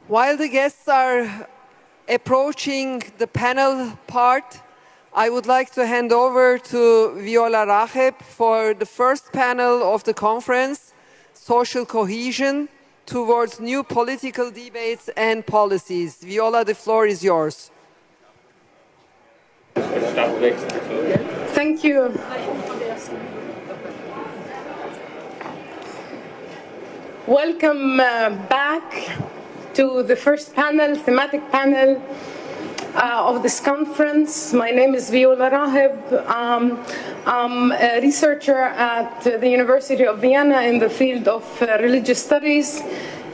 While the guests are approaching the panel part, I would like to hand over to Viola Raheb for the first panel of the conference, Social Cohesion Towards New Political Debates and Policies. Viola, the floor is yours. Thank you. Welcome back to the first panel, thematic panel of this conference. My name is Viola Raheb. I'm a researcher at the University of Vienna in the field of religious studies,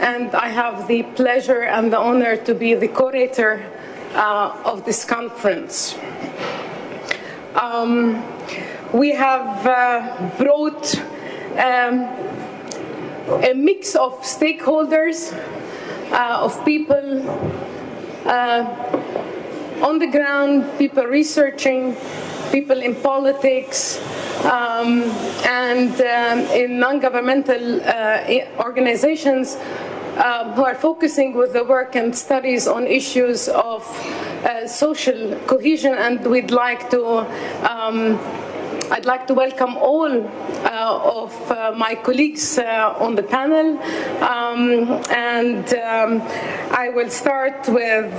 and I have the pleasure and the honor to be the curator of this conference. We have brought a mix of stakeholders, of people on the ground, people researching, people in politics, and in non-governmental organizations who are focusing with the work and studies on issues of social cohesion. And I'd like to welcome all of my colleagues on the panel, and I will start with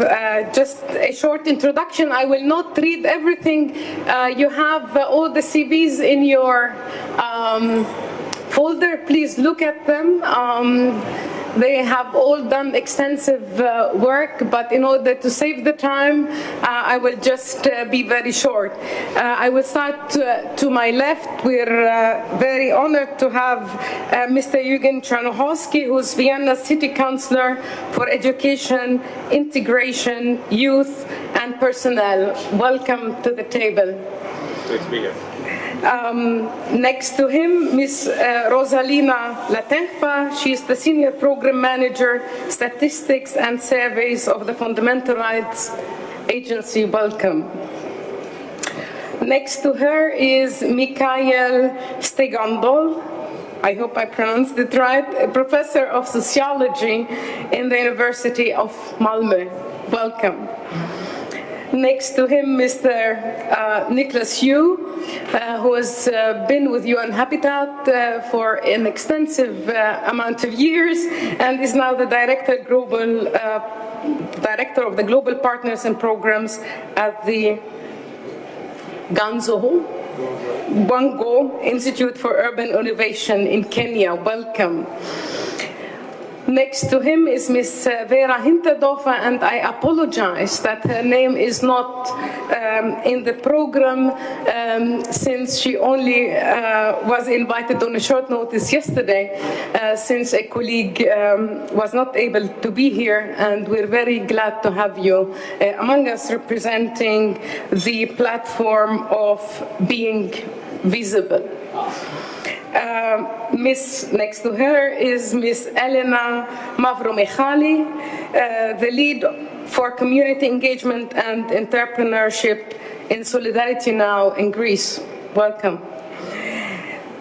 just a short introduction. I will not read everything. You have all the CVs in your folder. Please look at them. They have all done extensive work, but in order to save the time, I will just be very short. I will start to my left. We're very honored to have Mr. Jürgen Czernohorszky, who's Vienna City Councillor for Education, Integration, Youth, and Personnel. Welcome to the table. Great to be here. Next to him, Ms. Rossalina Latcheva. She is the Senior Program Manager, Statistics and Surveys of the Fundamental Rights Agency. Welcome. Next to her is Mikael Stigendal. I hope I pronounced it right, a Professor of Sociology in the University of Malmö. Welcome. Next to him, Mr. Nicholas Yu, who has been with UN Habitat for an extensive amount of years and is now the Director of the Global Partners and Programs at the Guanghzou Institute for Urban Innovation in Kenya. Welcome. Next to him is Ms. Vera Hinterdorfer, and I apologize that her name is not in the program since she only was invited on a short notice yesterday, since a colleague was not able to be here, and we're very glad to have you among us representing the platform of being visible. Next to her is Ms. Elena Mavromichali, the lead for community engagement and entrepreneurship in SolidarityNow in Greece. Welcome.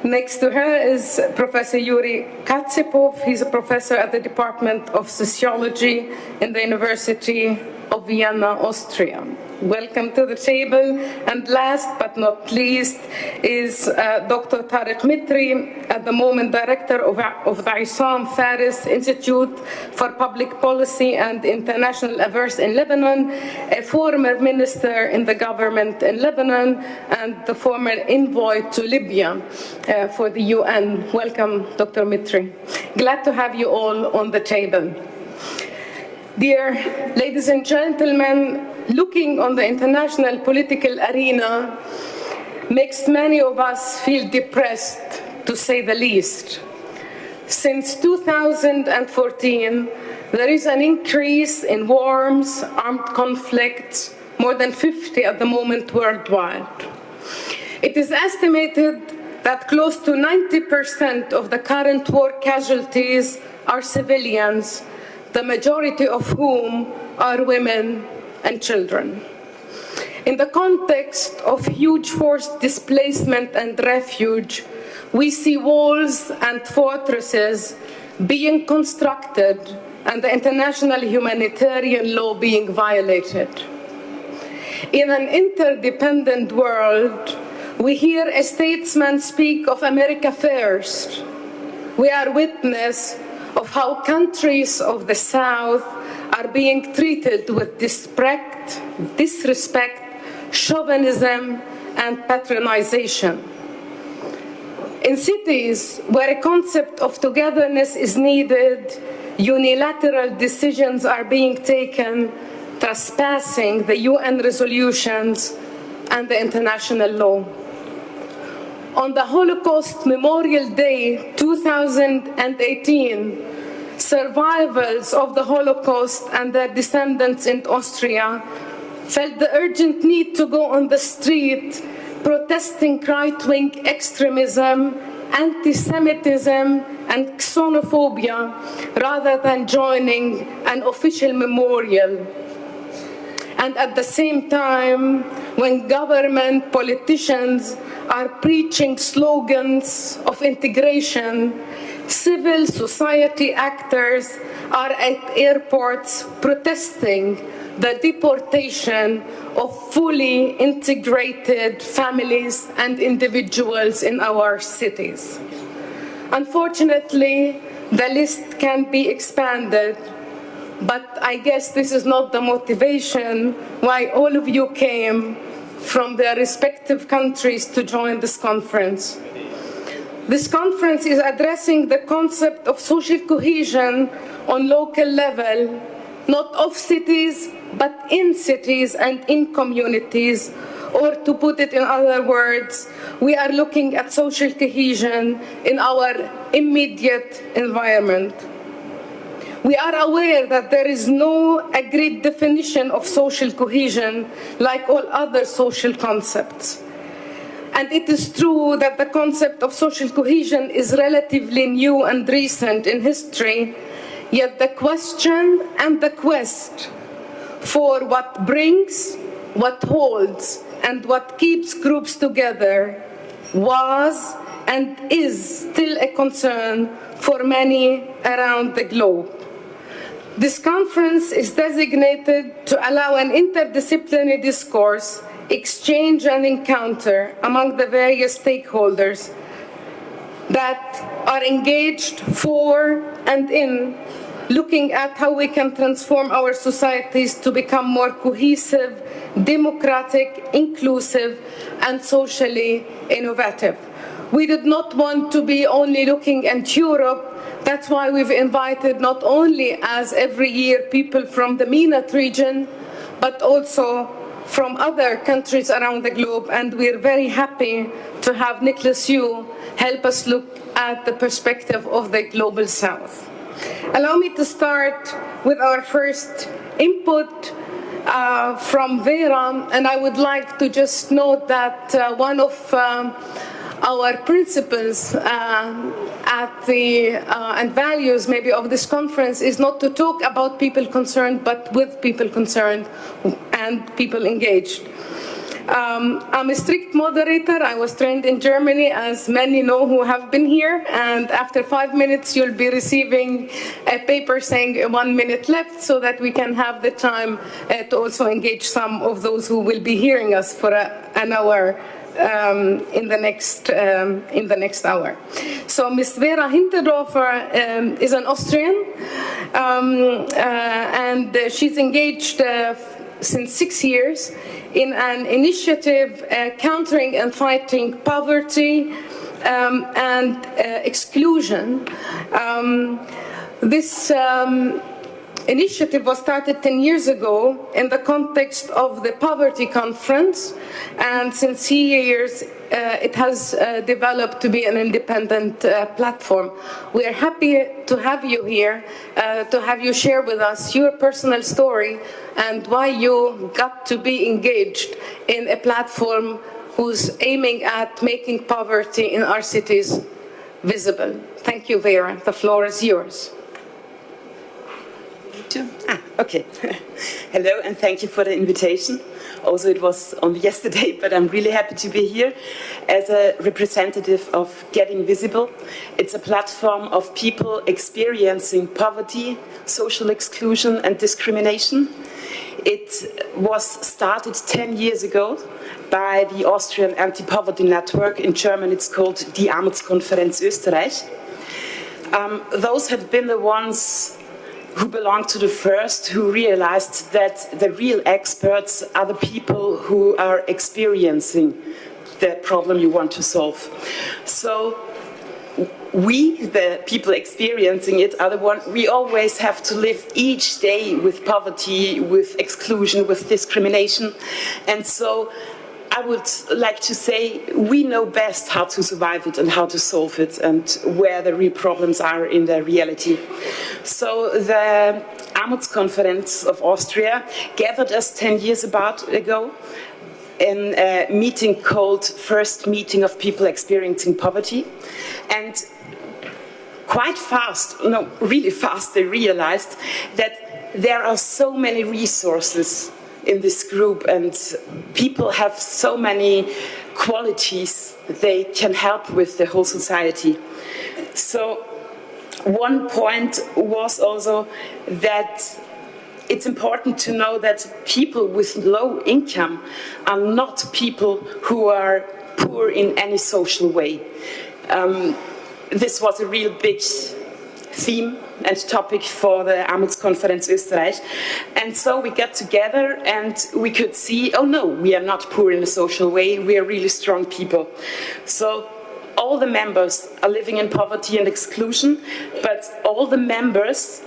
Next to her is Professor Yuri Kazepov. He's a professor at the Department of Sociology in the University of Vienna, Austria. Welcome to the table. And last but not least is Dr. Tarek Mitri, at the moment director of the Issam Faris Institute for Public Policy and International Affairs in Lebanon, a former minister in the government in Lebanon, and the former envoy to Libya for the UN. Welcome, Dr. Mitri. Glad to have you all on the table. Dear ladies and gentlemen, looking on the international political arena makes many of us feel depressed, to say the least. Since 2014, there is an increase in wars, armed conflicts, more than 50 at the moment worldwide. It is estimated that close to 90% of the current war casualties are civilians, the majority of whom are women and children. In the context of huge forced displacement and refuge, we see walls and fortresses being constructed and the international humanitarian law being violated. In an interdependent world, we hear a statesman speak of America first. We are witness of how countries of the South are being treated with disrespect, chauvinism, and patronization. In cities where a concept of togetherness is needed, unilateral decisions are being taken, trespassing the UN resolutions and the international law. On the Holocaust Memorial Day 2018, survivors of the Holocaust and their descendants in Austria felt the urgent need to go on the street protesting right-wing extremism, anti-Semitism, and xenophobia rather than joining an official memorial. And at the same time, when government politicians are preaching slogans of integration, civil society actors are at airports protesting the deportation of fully integrated families and individuals in our cities. Unfortunately, the list can be expanded, but I guess this is not the motivation why all of you came from their respective countries to join this conference. This conference is addressing the concept of social cohesion on local level, not of cities, but in cities and in communities. Or to put it in other words, we are looking at social cohesion in our immediate environment. We are aware that there is no agreed definition of social cohesion like all other social concepts. And it is true that the concept of social cohesion is relatively new and recent in history, yet the question and the quest for what brings, what holds, and what keeps groups together was and is still a concern for many around the globe. This conference is designated to allow an interdisciplinary discourse, exchange and encounter among the various stakeholders that are engaged for and in looking at how we can transform our societies to become more cohesive, democratic, inclusive, and socially innovative. We did not want to be only looking at Europe. That's why we've invited not only, as every year, people from the MENAT region, but also from other countries around the globe. And we're very happy to have Nicholas Yu help us look at the perspective of the Global South. Allow me to start with our first input from Vera, and I would like to just note that one of our principles and values maybe of this conference is not to talk about people concerned, but with people concerned and people engaged. I'm a strict moderator. I was trained in Germany, as many know who have been here, and after 5 minutes you'll be receiving a paper saying 1 minute left so that we can have the time to also engage some of those who will be hearing us for an hour in the next hour. So Ms. Vera Hinterdorfer is an Austrian, and she's engaged since 6 years in an initiative countering and fighting poverty and exclusion. This initiative was started 10 years ago in the context of the Poverty Conference, and since years it has developed to be an independent platform. We are happy to have you here, to have you share with us your personal story and why you got to be engaged in a platform who's aiming at making poverty in our cities visible. Thank you, Vera. The floor is yours. Okay. Hello, and thank you for the invitation. Also, it was only yesterday, but I'm really happy to be here as a representative of Getting Visible. It's a platform of people experiencing poverty, social exclusion, and discrimination. It was started 10 years ago by the Austrian Anti-Poverty Network. In German, it's called Die Armutskonferenz Österreich. Those had been the ones who belonged to the first, who realized that the real experts are the people who are experiencing the problem you want to solve. So we, the people experiencing it, are the ones, we always have to live each day with poverty, with exclusion, with discrimination. And so I would like to say we know best how to survive it and how to solve it and where the real problems are in the reality. So the Armutskonferenz of Austria gathered us 10 years ago in a meeting called First Meeting of People Experiencing Poverty. And quite fast, no, really fast, they realized that there are so many resources in this group, and people have so many qualities they can help with the whole society. So one point was also that it's important to know that people with low income are not people who are poor in any social way. This was a real big theme and topic for the Armutskonferenz Österreich. And so we got together and we could see, oh no, we are not poor in a social way, we are really strong people. So all the members are living in poverty and exclusion, but all the members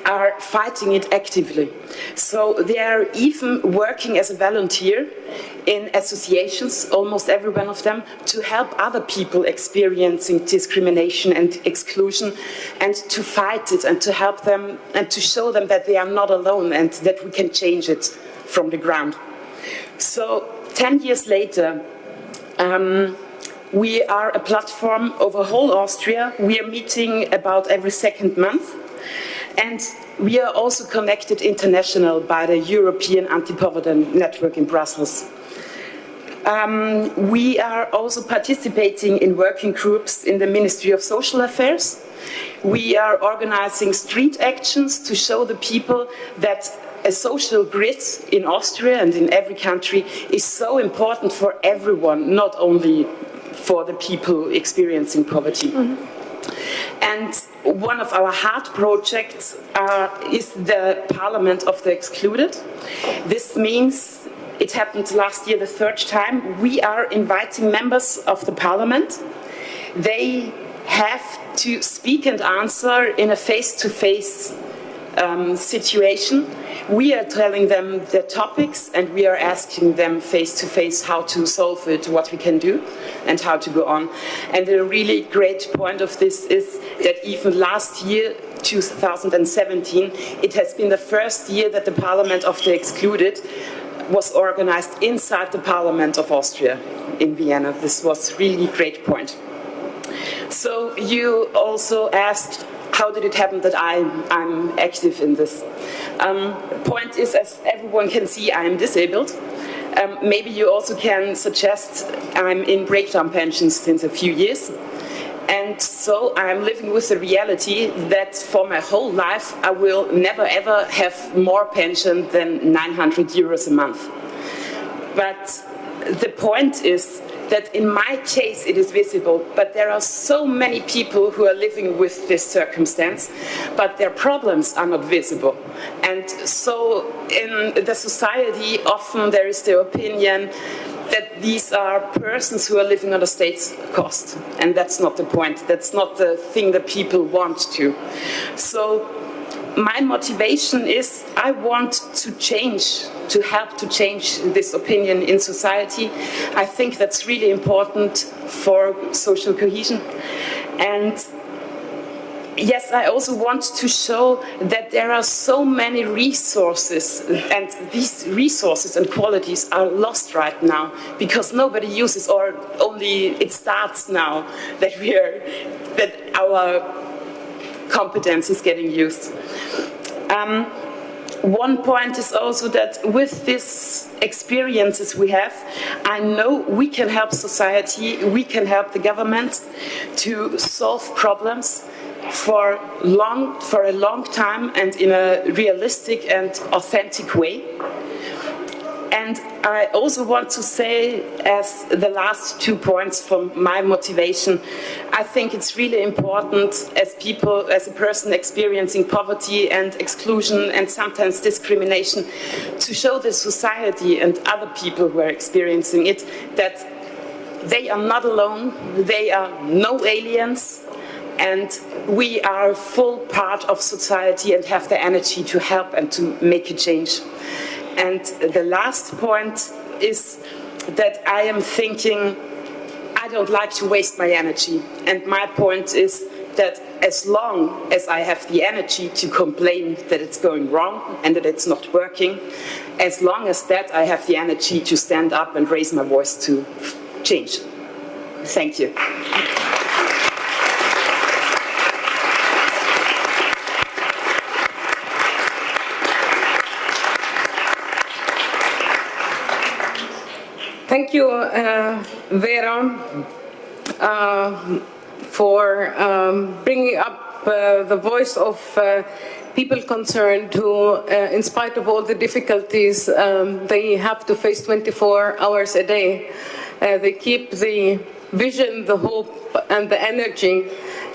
are fighting it actively. So they are even working as a volunteer in associations, almost every one of them, to help other people experiencing discrimination and exclusion and to fight it and to help them and to show them that they are not alone and that we can change it from the ground. So 10 years later, we are a platform over whole Austria. We are meeting about every second month. And we are also connected international by the European Anti-Poverty Network in Brussels. We are also participating in working groups in the Ministry of Social Affairs. We are organizing street actions to show the people that a social grid in Austria and in every country is so important for everyone, not only for the people experiencing poverty. Mm-hmm. And one of our heart projects is the Parliament of the Excluded. This means it happened last year the third time. We are inviting members of the Parliament. They have to speak and answer in a face-to-face situation. We are telling them the topics and we are asking them face-to-face how to solve it, what we can do and how to go on. And a really great point of this is that even last year, 2017, it has been the first year that the Parliament of the Excluded was organized inside the Parliament of Austria in Vienna. This was really a great point. So you also asked, how did it happen that I'm active in this? Point is, as everyone can see, I'm disabled. Maybe you also can suggest I'm in breakdown pensions since a few years. And so I'm living with the reality that for my whole life I will never ever have more pension than 900 euros a month. But the point is that in my case it is visible, but there are so many people who are living with this circumstance, but their problems are not visible. And so in the society often there is the opinion that these are persons who are living on the state's cost. And that's not the point. That's not the thing that people want to. So my motivation is I want to change, to help to change this opinion in society. I think that's really important for social cohesion. And yes, I also want to show that there are so many resources, and these resources and qualities are lost right now because nobody uses, or only it starts now that our competence is getting used. One point is also that with these experiences we have, I know we can help society, we can help the government to solve problems for a long time and in a realistic and authentic way. And I also want to say, as the last 2 points from my motivation, I think it's really important as people, as a person experiencing poverty and exclusion and sometimes discrimination, to show the society and other people who are experiencing it that they are not alone, they are no aliens, and we are a full part of society and have the energy to help and to make a change. And the last point is that I am thinking, I don't like to waste my energy. And my point is that as long as I have the energy to complain that it's going wrong and that it's not working, as long as that I have the energy to stand up and raise my voice to change. Thank you. Thank you, Vera, for bringing up the voice of people concerned who, in spite of all the difficulties they have to face 24 hours a day, they keep the vision, the hope, and the energy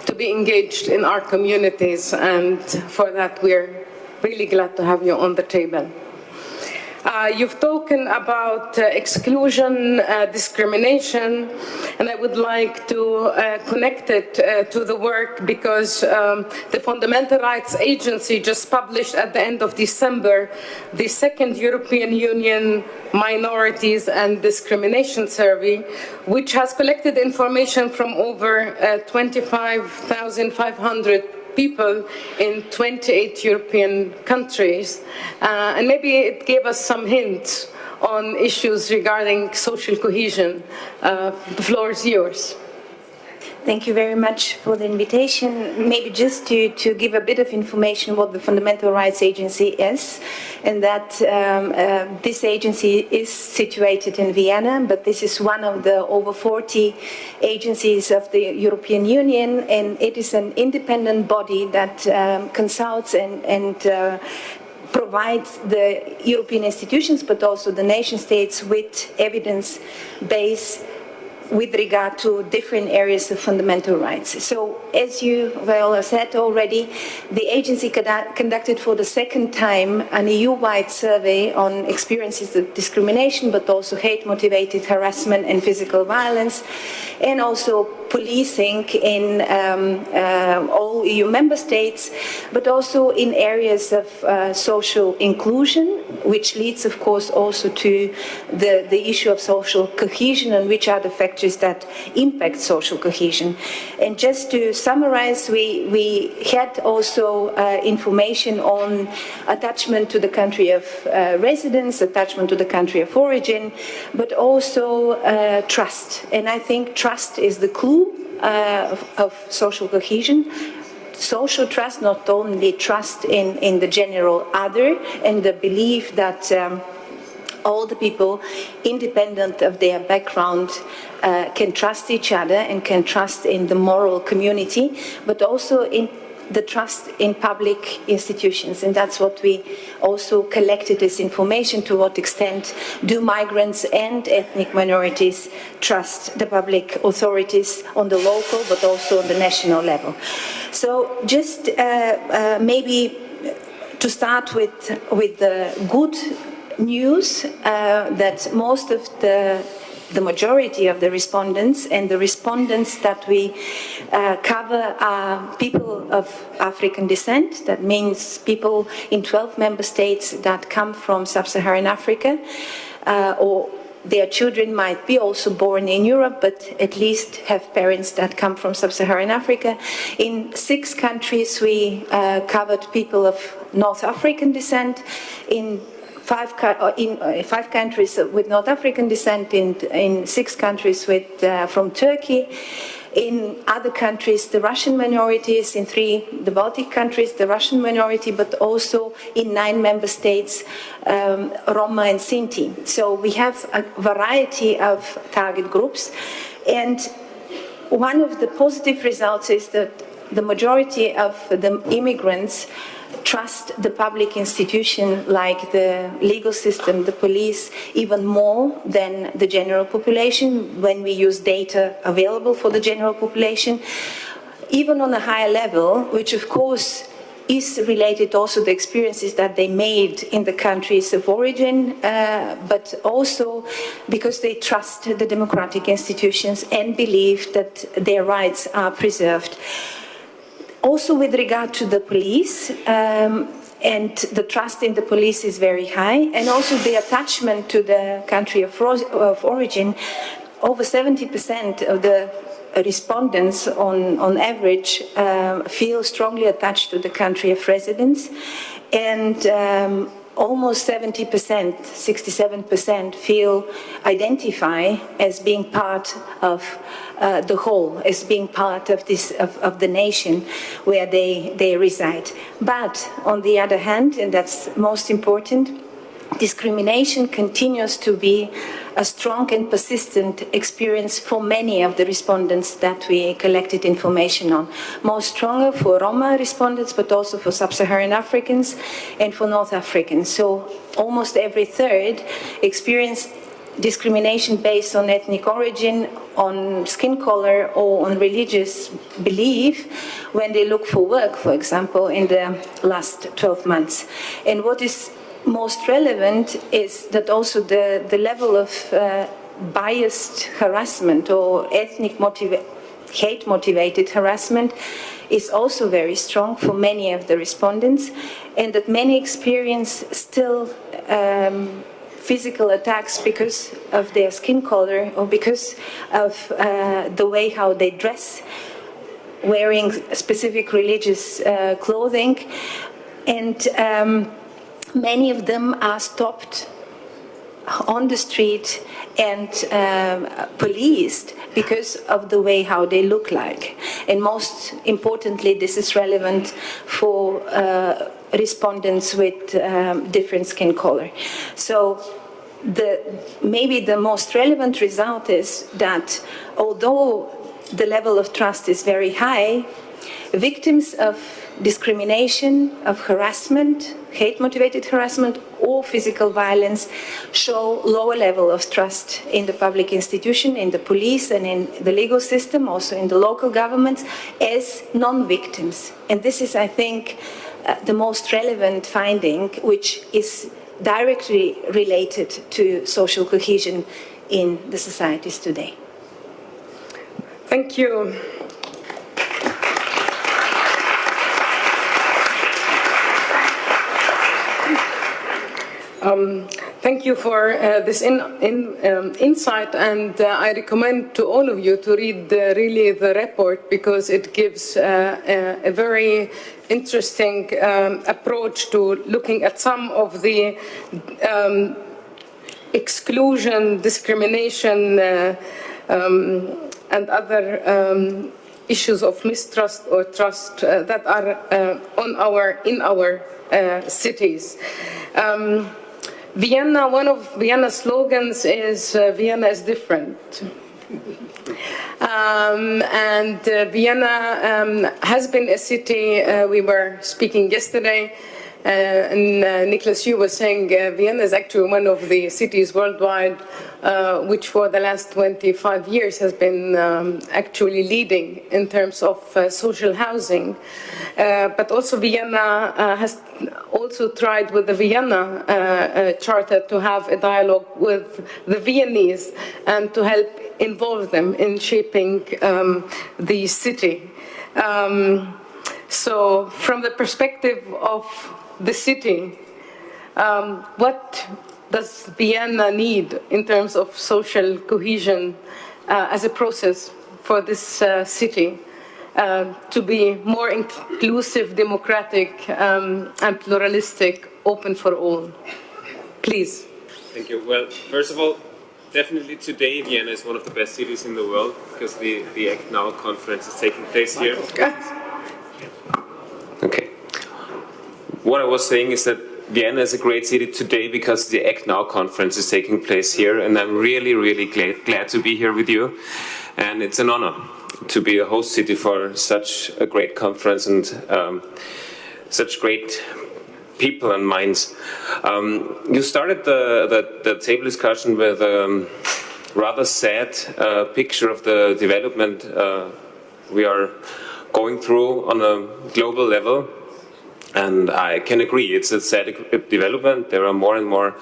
to be engaged in our communities. And for that, we're really glad to have you on the table. You've spoken about exclusion, discrimination, and I would like to connect it to the work because the Fundamental Rights Agency just published at the end of December the second European Union Minorities and Discrimination Survey, which has collected information from over 25,500 people in 28 European countries. And maybe it gave us some hints on issues regarding social cohesion. The floor is yours. Thank you very much for the invitation. Maybe just to give a bit of information what the Fundamental Rights Agency is, and that this agency is situated in Vienna, but this is one of the over 40 agencies of the European Union, and it is an independent body that consults and provides the European institutions, but also the nation states with evidence base with regard to different areas of fundamental rights. So, as you, Viola, said already, the agency conducted for the second time an EU-wide survey on experiences of discrimination, but also hate-motivated harassment and physical violence, and also policing in all EU member states, but also in areas of social inclusion, which leads, of course, also to the issue of social cohesion and which are the factors that impact social cohesion. And just to summarize, we had also information on attachment to the country of residence, attachment to the country of origin, but also trust. And I think trust is the clue of social cohesion. Social trust, not only trust in the general other and the belief that all the people, independent of their background, can trust each other and can trust in the moral community, but also in the trust in public institutions. And that's what we also collected this information, to what extent do migrants and ethnic minorities trust the public authorities on the local but also on the national level. So just maybe to start with the good news, that most of the majority of the respondents, and the respondents that we cover are people of African descent. That means people in 12 member states that come from sub-Saharan Africa, or their children might be also born in Europe, but at least have parents that come from sub-Saharan Africa. In 6 countries, we covered people of North African descent. In 5 countries with North African descent, in 6 countries with from Turkey, In other countries, the Russian minorities, in 3, the Baltic countries, the Russian minority, but also in 9 member states, Roma and Sinti. So we have a variety of target groups. And one of the positive results is that the majority of the immigrants trust the public institution like the legal system, the police, even more than the general population when we use data available for the general population, even on a higher level, which of course is related also to the experiences that they made in the countries of origin, but also because they trust the democratic institutions and believe that their rights are preserved. Also with regard to the police, and the trust in the police is very high, and also the attachment to the country of origin. Over 70% of the respondents on average feel strongly attached to the country of residence, and almost 70%, 67% identify as being part of the whole, as being part of the nation where they reside. But on the other hand, and that's most important, discrimination continues to be a strong and persistent experience for many of the respondents that we collected information on. Most stronger for Roma respondents, but also for Sub-Saharan Africans and for North Africans. So almost every third experienced discrimination based on ethnic origin, on skin color, or on religious belief when they look for work, for example, in the last 12 months. And what is most relevant is that also the level of biased harassment or hate-motivated harassment is also very strong for many of the respondents, and that many experience still physical attacks because of their skin color or because of the way how they dress, wearing specific religious clothing, and many of them are stopped on the street and policed because of the way how they look like. And most importantly, this is relevant for respondents with different skin color. So maybe the most relevant result is that although the level of trust is very high, victims of discrimination, of harassment, hate-motivated harassment, or physical violence show lower level of trust in the public institution, in the police, and in the legal system, also in the local governments, as non-victims. And this is, I think, the most relevant finding, which is directly related to social cohesion in the societies today. Thank you. Thank you for this insight, and I recommend to all of you to read really the report, because it gives a very interesting approach to looking at some of the exclusion, discrimination, and other issues of mistrust or trust that are in our cities. Vienna, one of Vienna's slogans is Vienna is different. And Vienna has been a city, we were speaking yesterday, and Nicholas Yu was saying Vienna is actually one of the cities worldwide which for the last 25 years has been actually leading in terms of social housing. But also Vienna has also tried with the Vienna Charter to have a dialogue with the Viennese and to help involve them in shaping the city. So from the perspective of the city, what does Vienna need in terms of social cohesion as a process for this city to be more inclusive, democratic, and pluralistic, open for all? Please. Thank you. Well, first of all, definitely today Vienna is one of the best cities in the world because the Act Now conference is taking place here. Okay. What I was saying is that Vienna is a great city today because the Act Now conference is taking place here, and I'm really, really glad to be here with you. And it's an honor to be a host city for such a great conference and such great people and minds. You started the table discussion with a rather sad picture of the development we are going through on a global level. And I can agree, it's a sad development. There are more and more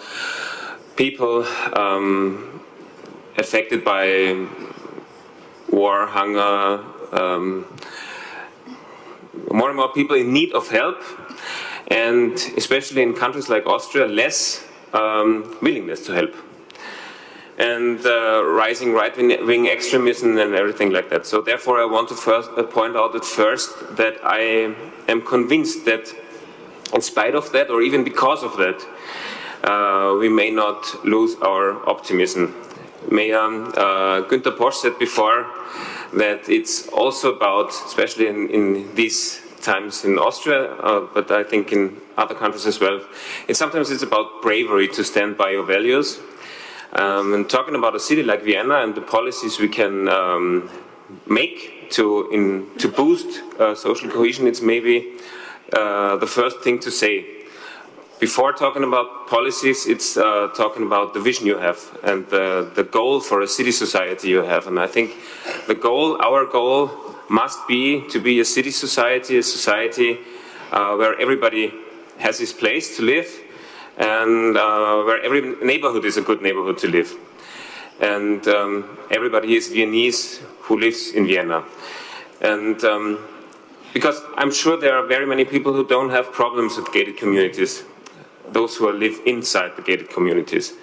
people affected by war, hunger, more and more people in need of help, and especially in countries like Austria, less willingness to help. And rising right-wing extremism and everything like that. So therefore I want to first point out at first that I am convinced that in spite of that, or even because of that, we may not lose our optimism. Günter Posch said before that it's also about, especially in these times in Austria, but I think in other countries as well, sometimes it's about bravery to stand by your values. And talking about a city like Vienna and the policies we can make to boost social cohesion, it's maybe the first thing to say. Before talking about policies, it's talking about the vision you have and the goal for a city society you have. And I think our goal must be to be a city society, a society where everybody has his place to live, and where every neighborhood is a good neighborhood to live. And everybody is Viennese who lives in Vienna. And because I'm sure there are very many people who don't have problems with gated communities, those who live inside the gated communities.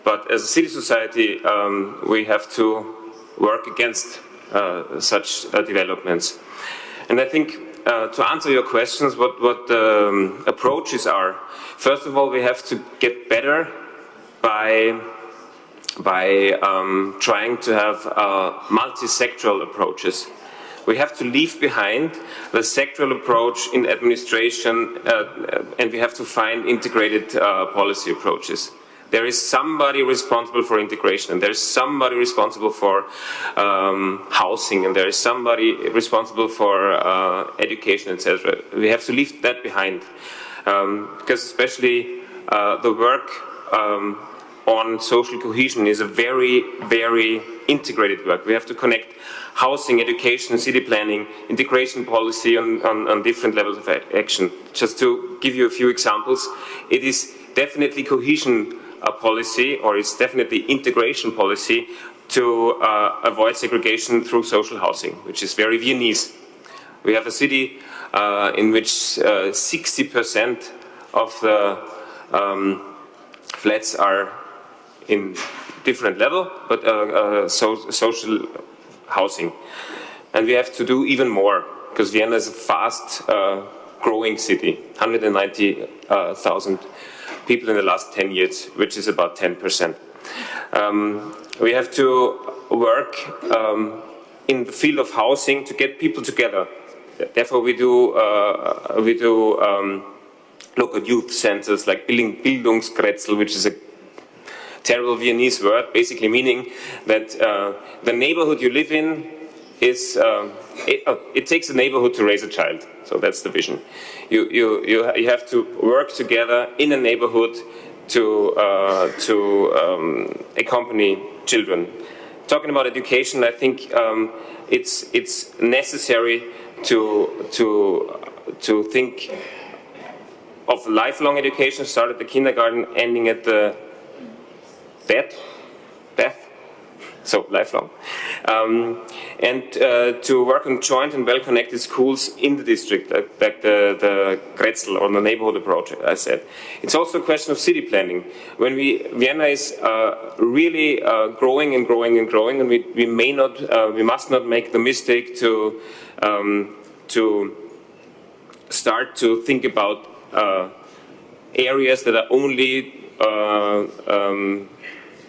But as a city society, we have to work against such developments. And I think to answer your questions, what the approaches are. First of all, we have to get better by trying to have multi-sectoral approaches. We have to leave behind the sectoral approach in administration, and we have to find integrated policy approaches. There is somebody responsible for integration, and there is somebody responsible for housing, and there is somebody responsible for education, etc. We have to leave that behind, because especially the work on social cohesion is a very, very integrated work. We have to connect housing, education, city planning, integration policy on different levels of action. Just to give you a few examples, it is definitely cohesion policy, or it's definitely integration policy to avoid segregation through social housing, which is very Viennese. We have a city in which 60% of the flats are in different level, but social housing. And we have to do even more, because Vienna is a fast growing city, 190,000 people in the last 10 years, which is about 10%. We have to work in the field of housing to get people together. Therefore, we do local youth centers like Bildungskretzel, which is a terrible Viennese word, basically meaning that the neighborhood you live in is it takes a neighborhood to raise a child. So that's the vision. You have to work together in a neighborhood to accompany children. Talking about education, I think it's necessary to think of lifelong education, start at the kindergarten, ending at the death, so lifelong, and to work on joint and well-connected schools in the district, like the Kretzel or the neighborhood approach, I said. It's also a question of city planning. When Vienna is really growing and growing and growing, and we must not make the mistake to start to think about areas that are only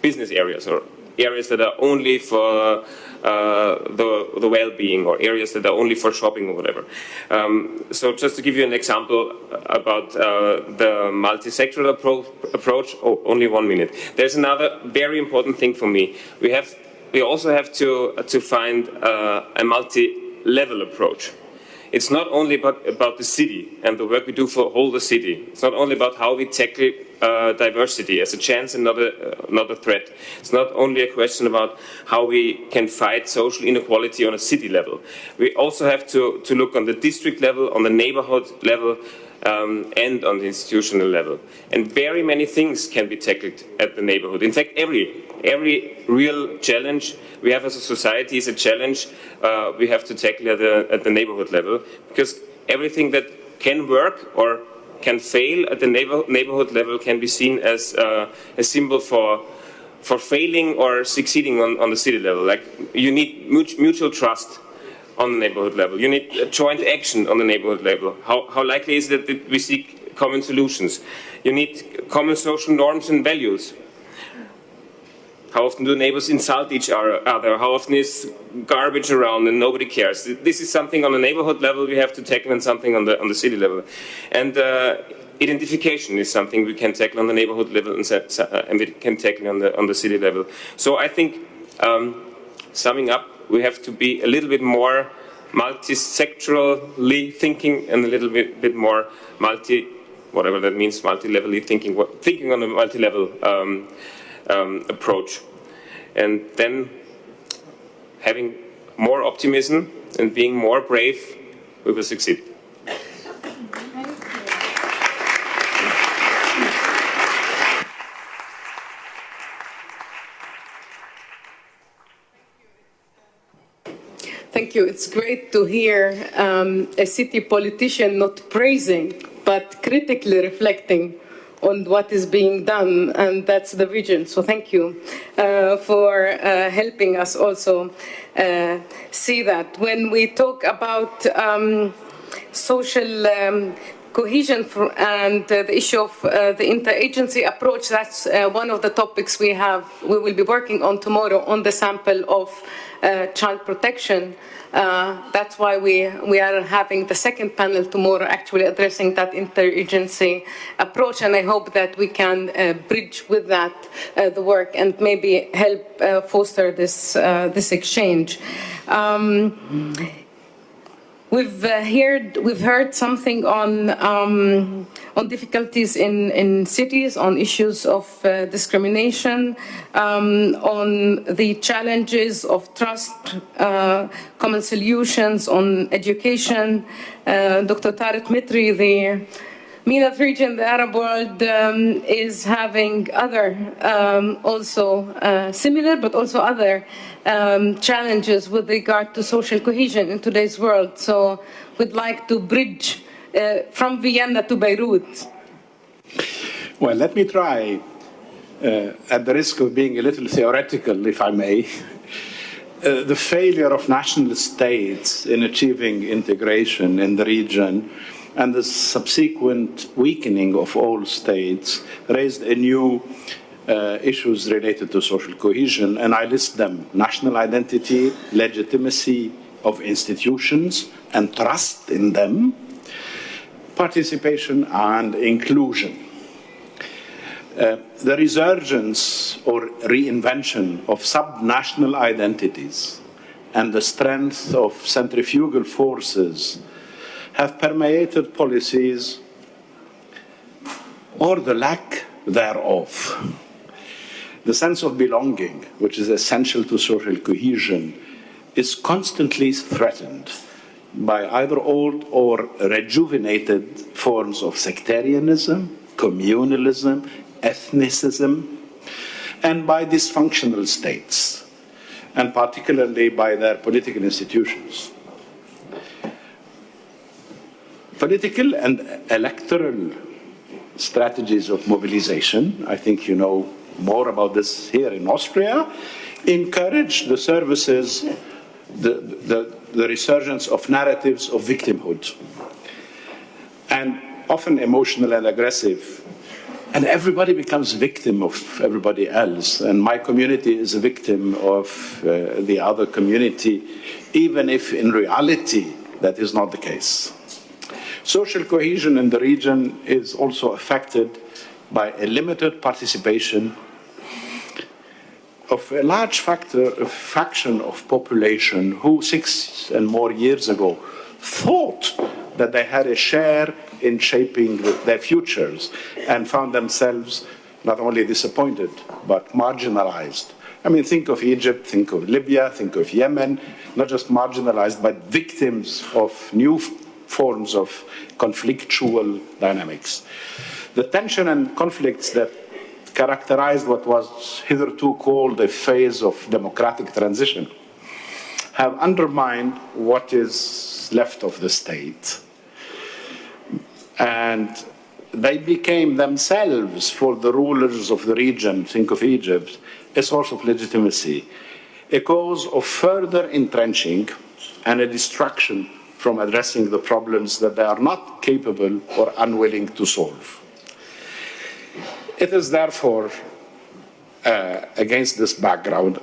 business areas or areas that are only for the well-being, or areas that are only for shopping or whatever. So just to give you an example about the multi-sectoral approach, oh, only 1 minute. There's another very important thing for me. We also have to find a multi-level approach. It's not only about the city and the work we do for whole the city. It's not only about how we tackle diversity as a chance and not a threat. It's not only a question about how we can fight social inequality on a city level. We also have to look on the district level, on the neighborhood level, and on the institutional level. And very many things can be tackled at the neighborhood. In fact, every real challenge we have as a society is a challenge we have to tackle at the neighborhood level, because everything that can work or can fail at the neighborhood level can be seen as a symbol for failing or succeeding on the city level. Like, you need mutual trust on the neighborhood level. You need joint action on the neighborhood level. How likely is it that we seek common solutions? You need common social norms and values. How often do neighbors insult each other? How often is garbage around and nobody cares? This is something on the neighborhood level we have to tackle, and something on the city level. And identification is something we can tackle on the neighborhood level, and we can tackle on the city level. So I think, summing up, we have to be a little bit more multi-sectorally thinking, and a little bit more whatever that means, multi-levelly thinking on a multi-level approach. And then having more optimism and being more brave, we will succeed. Thank you. It's great to hear a city politician not praising, but critically reflecting on what is being done, and that's the vision. So thank you for helping us also see that. When we talk about social cohesion and the issue of the interagency approach, that's one of the topics we will be working on tomorrow on the sample of child protection. That's why we are having the second panel tomorrow, actually addressing that interagency approach, and I hope that we can bridge with that the work and maybe help foster this exchange. We've heard something on difficulties in cities, on issues of discrimination, on the challenges of trust, common solutions, on education. Dr. Tarek Mitri, the MENAT region, the Arab world, is having other also similar but also other challenges with regard to social cohesion in today's world. So we'd like to bridge from Vienna to Beirut. Well, let me try, at the risk of being a little theoretical, if I may. The failure of national states in achieving integration in the region and the subsequent weakening of all states raised a new issues related to social cohesion, and I list them: national identity, legitimacy of institutions and trust in them, participation and inclusion. The resurgence or reinvention of subnational identities and the strength of centrifugal forces have permeated policies, or the lack thereof. The sense of belonging, which is essential to social cohesion, is constantly threatened by either old or rejuvenated forms of sectarianism, communalism, ethnicism, and by dysfunctional states, and particularly by their political institutions. Political and electoral strategies of mobilization, I think you know more about this here in Austria, encourage the services, the resurgence of narratives of victimhood, and often emotional and aggressive, And everybody becomes victim of everybody else. And my community is a victim of the other community, even if in reality that is not the case. Social cohesion in the region is also affected by a limited participation of a large faction of population who 6 and more years ago thought that they had a share in shaping their futures and found themselves not only disappointed, but marginalized. I mean, think of Egypt, think of Libya, think of Yemen, not just marginalized, but victims of new forms of conflictual dynamics. The tension and conflicts that characterized what was hitherto called a phase of democratic transition have undermined what is left of the state. And they became themselves, for the rulers of the region, think of Egypt, a source of legitimacy, a cause of further entrenching and a distraction from addressing the problems that they are not capable or unwilling to solve. It is therefore, against this background,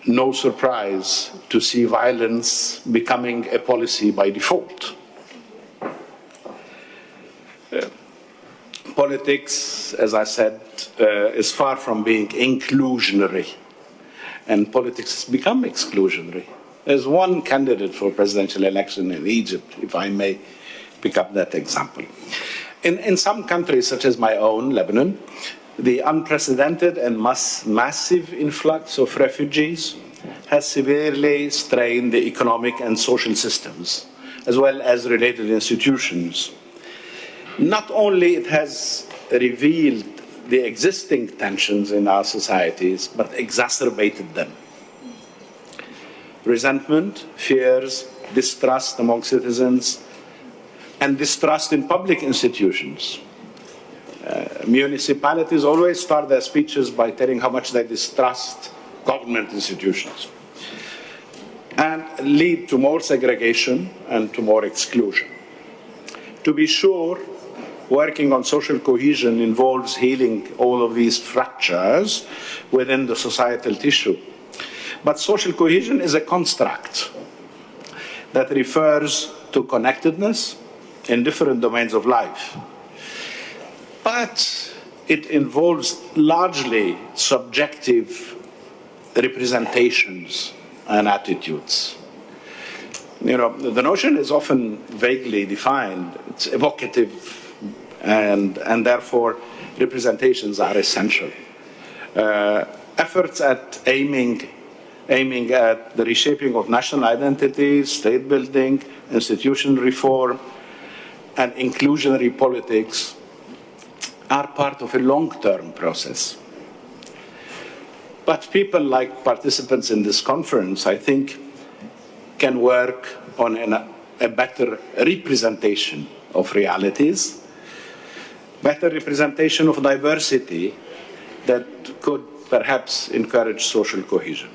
no surprise to see violence becoming a policy by default. Politics, as I said, is far from being inclusionary, and politics has become exclusionary. There's one candidate for presidential election in Egypt, if I may pick up that example. In some countries, such as my own, Lebanon, the unprecedented and massive influx of refugees has severely strained the economic and social systems, as well as related institutions. Not only it has revealed the existing tensions in our societies, but exacerbated them. Resentment, fears, distrust among citizens, and distrust in public institutions. Municipalities always start their speeches by telling how much they distrust government institutions, and lead to more segregation and to more exclusion. To be sure, working on social cohesion involves healing all of these fractures within the societal tissue. But social cohesion is a construct that refers to connectedness in different domains of life. But it involves largely subjective representations and attitudes. You know, the notion is often vaguely defined. It's evocative, and therefore representations are essential. Efforts at aiming at the reshaping of national identity, state building, institution reform, and inclusionary politics are part of a long-term process. But people like participants in this conference, I think, can work on a better representation of realities, better representation of diversity that could perhaps encourage social cohesion.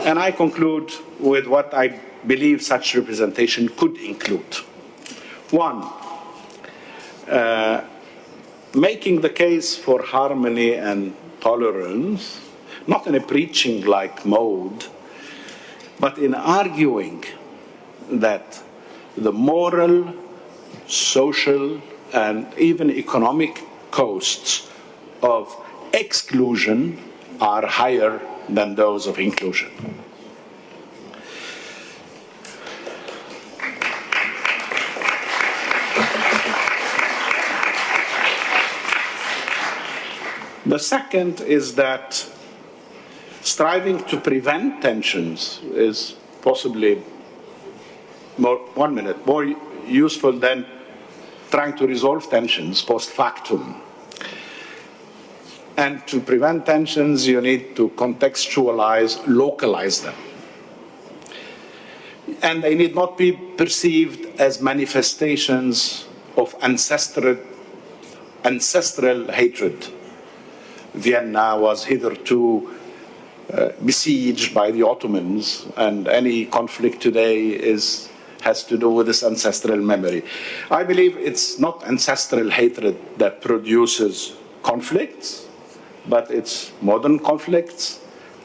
And I conclude with what I believe such representation could include. One, making the case for harmony and tolerance, not in a preaching-like mode, but in arguing that the moral, social, and even economic costs of exclusion are higher than those of inclusion. The second is that striving to prevent tensions is possibly more useful than trying to resolve tensions post factum. And to prevent tensions, you need to contextualize, localize them. And they need not be perceived as manifestations of ancestral hatred. Vienna was hitherto besieged by the Ottomans, and any conflict today has to do with this ancestral memory. I believe it's not ancestral hatred that produces conflicts, but it's modern conflicts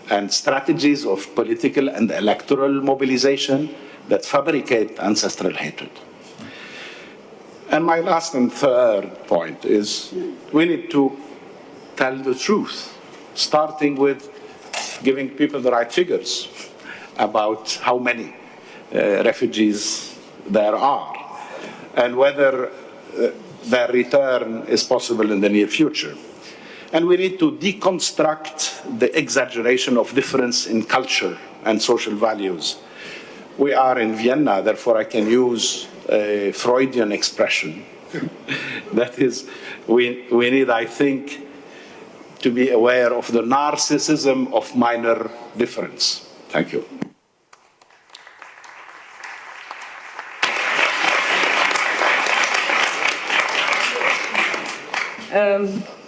and strategies of political and electoral mobilization that fabricate ancestral hatred. And my last and third point is we need to tell the truth, starting with giving people the right figures about how many refugees there are and whether their return is possible in the near future. And we need to deconstruct the exaggeration of difference in culture and social values. We are in Vienna, therefore I can use a Freudian expression. That is, we need, I think, to be aware of the narcissism of minor difference. Thank you.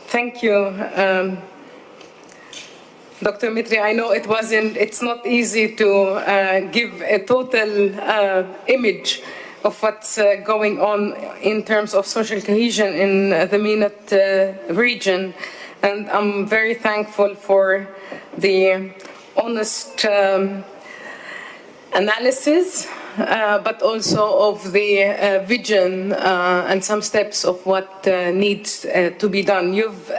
Thank you, Dr. Mitri. I know it's not easy to give a total image of what's going on in terms of social cohesion in the MENAT region, and I'm very thankful for the honest analysis, but also of the vision and some steps of what needs to be done. You've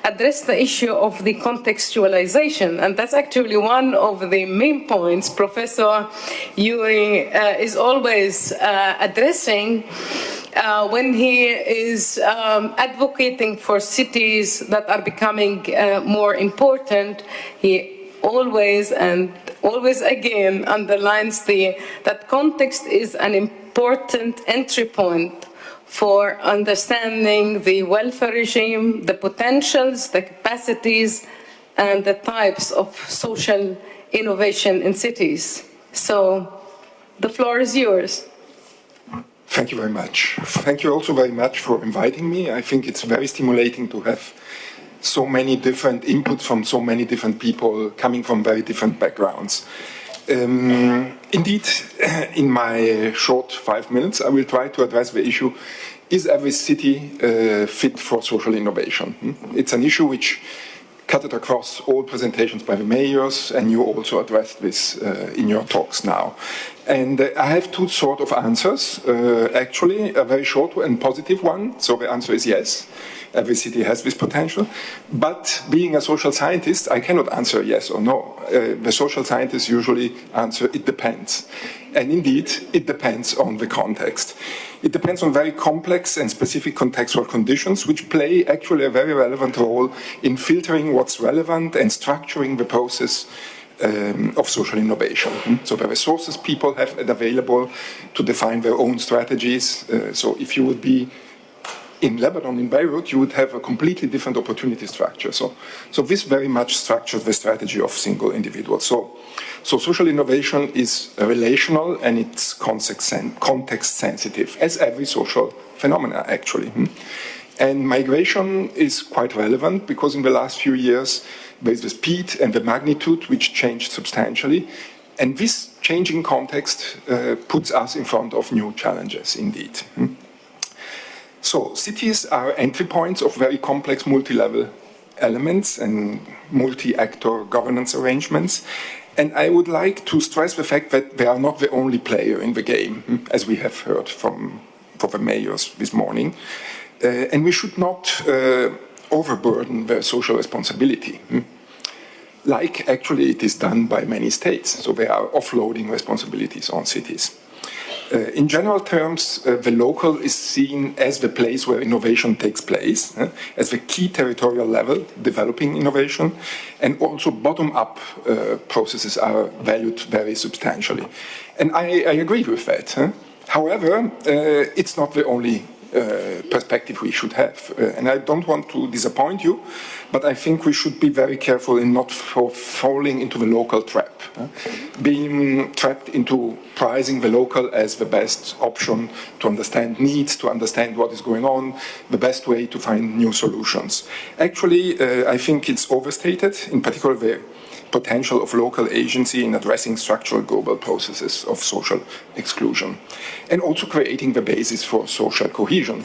addressed the issue of the contextualization, and that's actually one of the main points Professor Yuri is always addressing when he is advocating for cities that are becoming more important. He always again underlines that context is an important entry point for understanding the welfare regime, the potentials, the capacities, and the types of social innovation in cities. So the floor is yours. Thank you very much. Thank you also very much for inviting me. I think it's very stimulating to have so many different inputs from so many different people coming from very different backgrounds. Indeed, in my short 5 minutes, I will try to address the issue, is every city fit for social innovation? It's an issue which cut across all presentations by the mayors, and you also addressed this in your talks now. And I have two sort of answers, actually, a very short and positive one. So the answer is yes. Every city has this potential. But being a social scientist, I cannot answer yes or no. The social scientists usually answer, it depends. And indeed, it depends on the context. It depends on very complex and specific contextual conditions, which play actually a very relevant role in filtering what's relevant and structuring the process of social innovation. So the resources people have available to define their own strategies. So if you would be in Lebanon, in Beirut, you would have a completely different opportunity structure. So this very much structures the strategy of single individuals. So social innovation is relational and it's context sensitive, as every social phenomena actually. And migration is quite relevant because in the last few years, there is the speed and the magnitude which changed substantially. And this changing context puts us in front of new challenges indeed. So cities are entry points of very complex multi-level elements and multi-actor governance arrangements. And I would like to stress the fact that they are not the only player in the game, as we have heard from the mayors this morning. And we should not overburden their social responsibility, like actually it is done by many states. So they are offloading responsibilities on cities. In general terms, the local is seen as the place where innovation takes place, as the key territorial level developing innovation, and also bottom-up processes are valued very substantially. And I agree with that. However, it's not the only perspective we should have. And I don't want to disappoint you, but I think we should be very careful in not falling into the local trap. Being trapped into prizing the local as the best option to understand needs, to understand what is going on, the best way to find new solutions. Actually, I think it's overstated, in particular the potential of local agency in addressing structural global processes of social exclusion, and also creating the basis for social cohesion.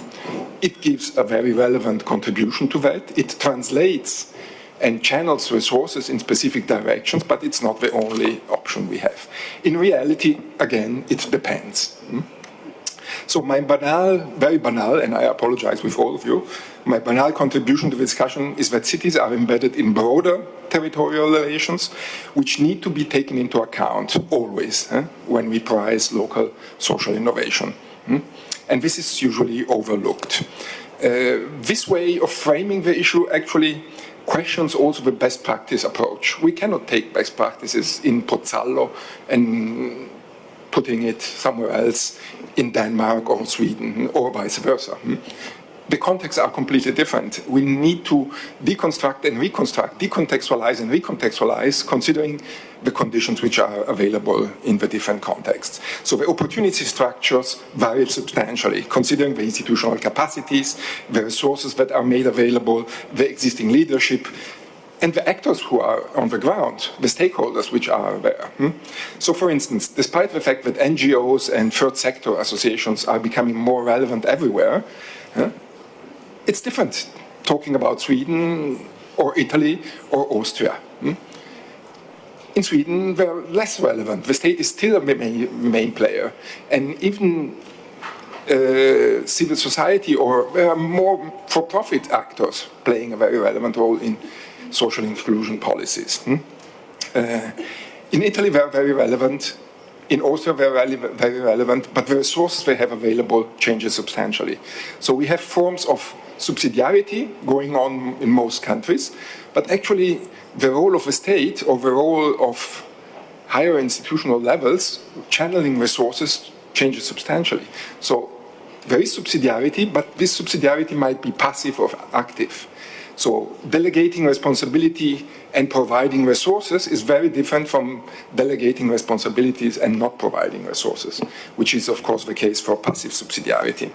It gives a very relevant contribution to that. It translates and channels resources in specific directions, but it's not the only option we have. In reality, again, it depends. So my very banal, and I apologize with all of you, my banal contribution to the discussion is that cities are embedded in broader territorial relations, which need to be taken into account always when we prize local social innovation. And this is usually overlooked. This way of framing the issue actually questions also the best practice approach. We cannot take best practices in Pozzallo and putting it somewhere else in Denmark or Sweden or vice versa. The contexts are completely different. We need to deconstruct and reconstruct, decontextualize and recontextualize, considering the conditions which are available in the different contexts. So the opportunity structures vary substantially, considering the institutional capacities, the resources that are made available, the existing leadership, and the actors who are on the ground, the stakeholders which are there. So for instance, despite the fact that NGOs and third sector associations are becoming more relevant everywhere, it's different talking about Sweden or Italy or Austria. In Sweden, they're less relevant. The state is still a main player. And even civil society or there are more for-profit actors playing a very relevant role in social inclusion policies. In Italy, they're very relevant. In Austria, they're very relevant, but the resources they have available changes substantially. So we have forms of subsidiarity going on in most countries, but actually the role of the state or the role of higher institutional levels channeling resources changes substantially. So there is subsidiarity, but this subsidiarity might be passive or active. So delegating responsibility and providing resources is very different from delegating responsibilities and not providing resources, which is of course the case for passive subsidiarity.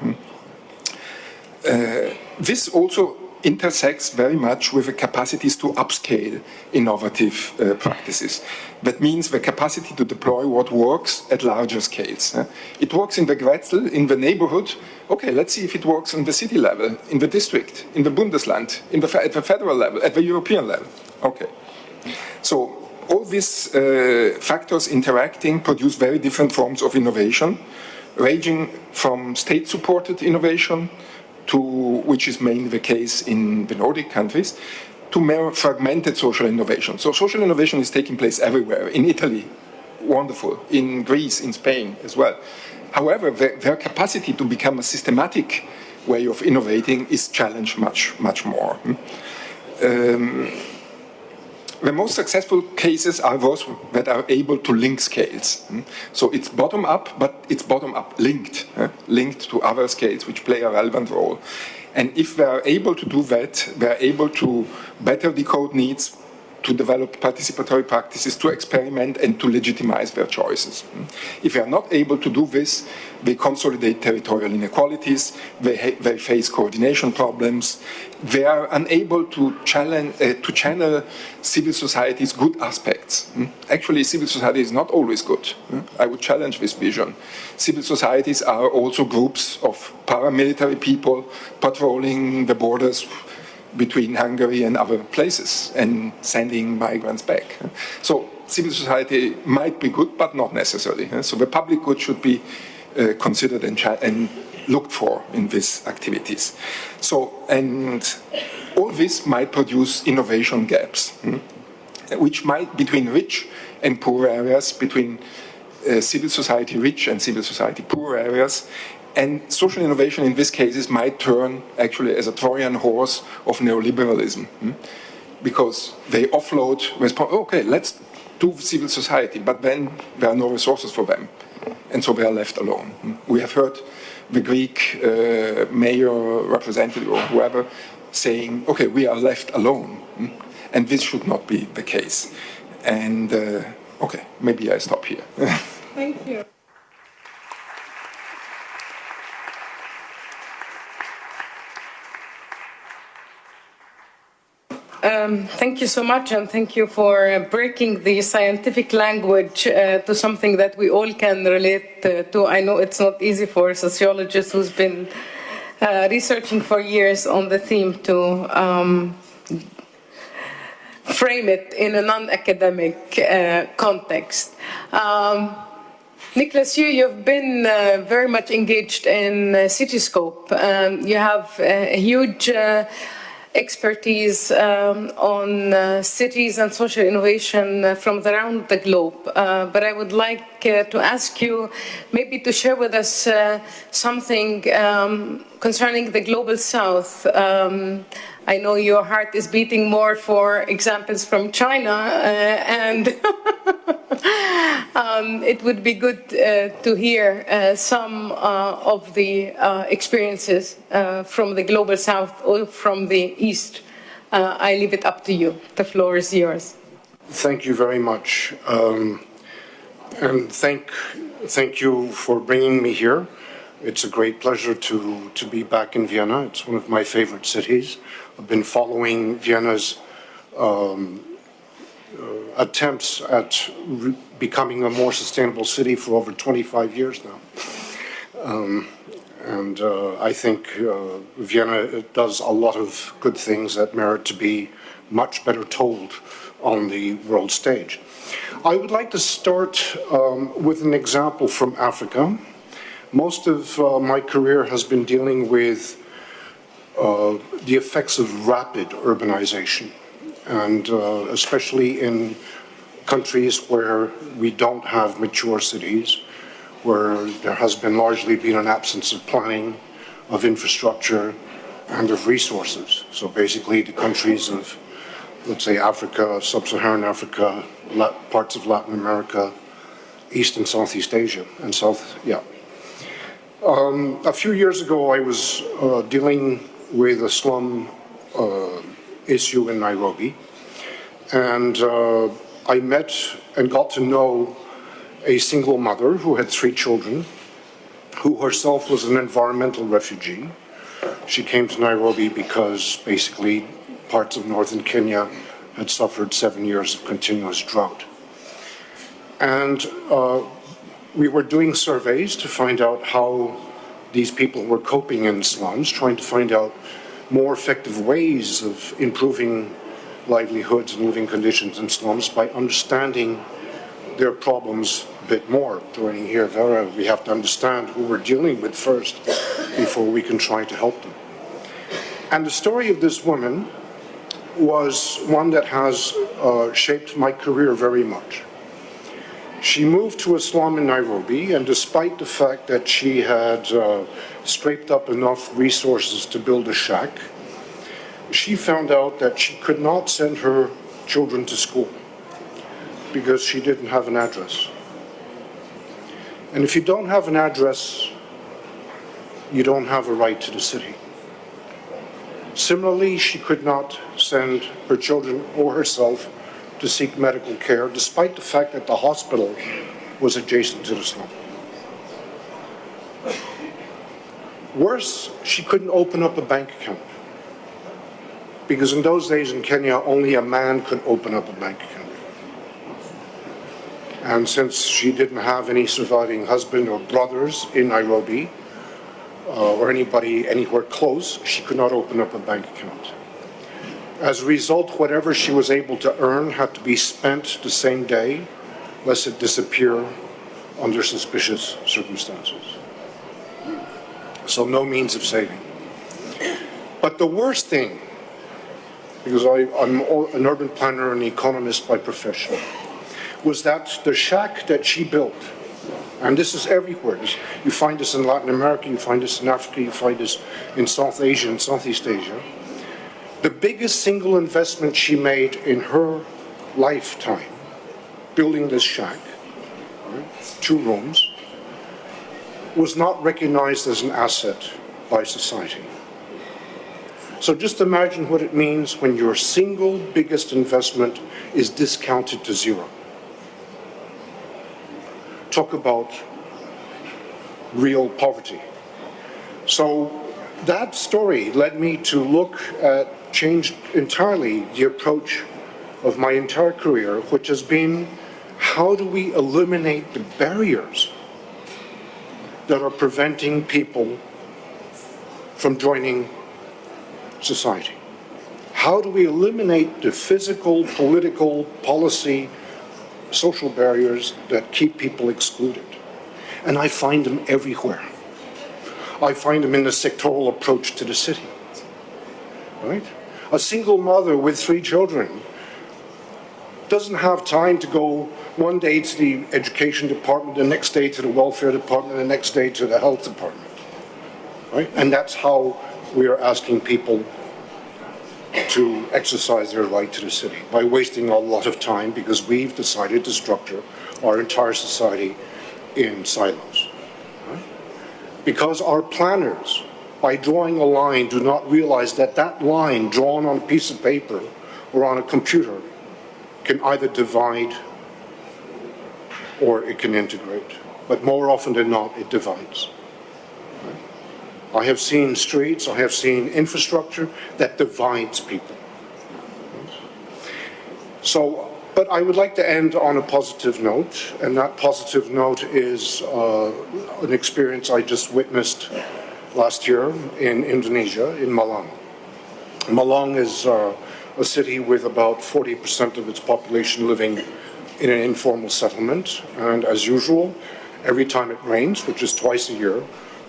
This also intersects very much with the capacities to upscale innovative practices. That means the capacity to deploy what works at larger scales. It works in the Grätzl, in the neighborhood. Okay, let's see if it works on the city level, in the district, in the Bundesland, at the federal level, at the European level. Okay. So all these factors interacting produce very different forms of innovation, ranging from state-supported innovation to, which is mainly the case in the Nordic countries, to more fragmented social innovation. So social innovation is taking place everywhere. In Italy, wonderful. In Greece, in Spain as well. However, their capacity to become a systematic way of innovating is challenged much more. The most successful cases are those that are able to link scales. So it's bottom-up, but it's bottom-up linked, linked to other scales which play a relevant role. And if they are able to do that, they are able to better decode needs, to develop participatory practices, to experiment and to legitimize their choices. If they are not able to do this, they consolidate territorial inequalities, they face coordination problems, they are unable to channel civil society's good aspects. Actually, civil society is not always good. I would challenge this vision. Civil societies are also groups of paramilitary people patrolling the borders between Hungary and other places and sending migrants back. So civil society might be good, but not necessarily. So the public good should be considered and looked for in these activities. So, and all this might produce innovation gaps, which might, between rich and poor areas, between civil society rich and civil society poor areas. And social innovation in these cases might turn actually as a Trojan horse of neoliberalism, because they offload, okay, let's do civil society, but then there are no resources for them. And so they are left alone. We have heard the Greek mayor, representative, or whoever saying, okay, we are left alone. And this should not be the case. And, okay, maybe I stop here. Thank you. Thank you so much, and thank you for breaking the scientific language to something that we all can relate to. I know it's not easy for a sociologist who's been researching for years on the theme to frame it in a non-academic context. Nicholas, you've been very much engaged in Cityscope. You have a huge expertise on cities and social innovation from around the globe. But I would like to ask you maybe to share with us something concerning the Global South. I know your heart is beating more for examples from China, and it would be good to hear some of the experiences from the Global South or from the East. I leave it up to you. The floor is yours. Thank you very much. And thank you for bringing me here. It's a great pleasure to be back in Vienna. It's one of my favorite cities. I've been following Vienna's attempts at becoming a more sustainable city for over 25 years now. I think Vienna does a lot of good things that merit to be much better told on the world stage. I would like to start with an example from Africa. Most of my career has been dealing with the effects of rapid urbanization, and especially in countries where we don't have mature cities, where there has been largely been an absence of planning, of infrastructure, and of resources. So basically the countries of, let's say, Africa, Sub-Saharan Africa, parts of Latin America, East and Southeast Asia, and a few years ago I was dealing with a slum issue in Nairobi, and I met and got to know a single mother who had 3 children, who herself was an environmental refugee. She came to Nairobi because basically parts of northern Kenya had suffered 7 years of continuous drought. And we were doing surveys to find out how these people were coping in slums, trying to find out more effective ways of improving livelihoods and living conditions in slums by understanding their problems a bit more. During here, Vera, we have to understand who we're dealing with first before we can try to help them. And the story of this woman was one that has shaped my career very much. She moved to a slum in Nairobi, and despite the fact that she had scraped up enough resources to build a shack, she found out that she could not send her children to school because she didn't have an address. And if you don't have an address, you don't have a right to the city. Similarly, she could not send her children or herself to seek medical care, despite the fact that the hospital was adjacent to the slum. Worse, she couldn't open up a bank account, because in those days in Kenya, only a man could open up a bank account. And since she didn't have any surviving husband or brothers in Nairobi, or anybody anywhere close, she could not open up a bank account. As a result, whatever she was able to earn had to be spent the same day, lest it disappear under suspicious circumstances. So no means of saving. But the worst thing, because I'm an urban planner and economist by profession, was that the shack that she built, and this is everywhere. You find this in Latin America, you find this in Africa, you find this in South Asia and Southeast Asia. The biggest single investment she made in her lifetime, building this shack, 2 rooms, was not recognized as an asset by society. So just imagine what it means when your single biggest investment is discounted to 0. Talk about real poverty. So that story led me to look at changed entirely the approach of my entire career, which has been, how do we eliminate the barriers that are preventing people from joining society? How do we eliminate the physical, political, policy, social barriers that keep people excluded? And I find them everywhere. I find them in the sectoral approach to the city, right? A single mother with 3 children doesn't have time to go one day to the education department, the next day to the welfare department, the next day to the health department, right? And that's how we are asking people to exercise their right to the city, by wasting a lot of time because we've decided to structure our entire society in silos. Right? Because our planners, by drawing a line, do not realize that that line drawn on a piece of paper or on a computer can either divide or it can integrate. But more often than not, it divides. I have seen streets, I have seen infrastructure that divides people. So, but I would like to end on a positive note, and that positive note is an experience I just witnessed last year in Indonesia, in Malang. Malang is a city with about 40% of its population living in an informal settlement, and as usual, every time it rains, which is twice a year,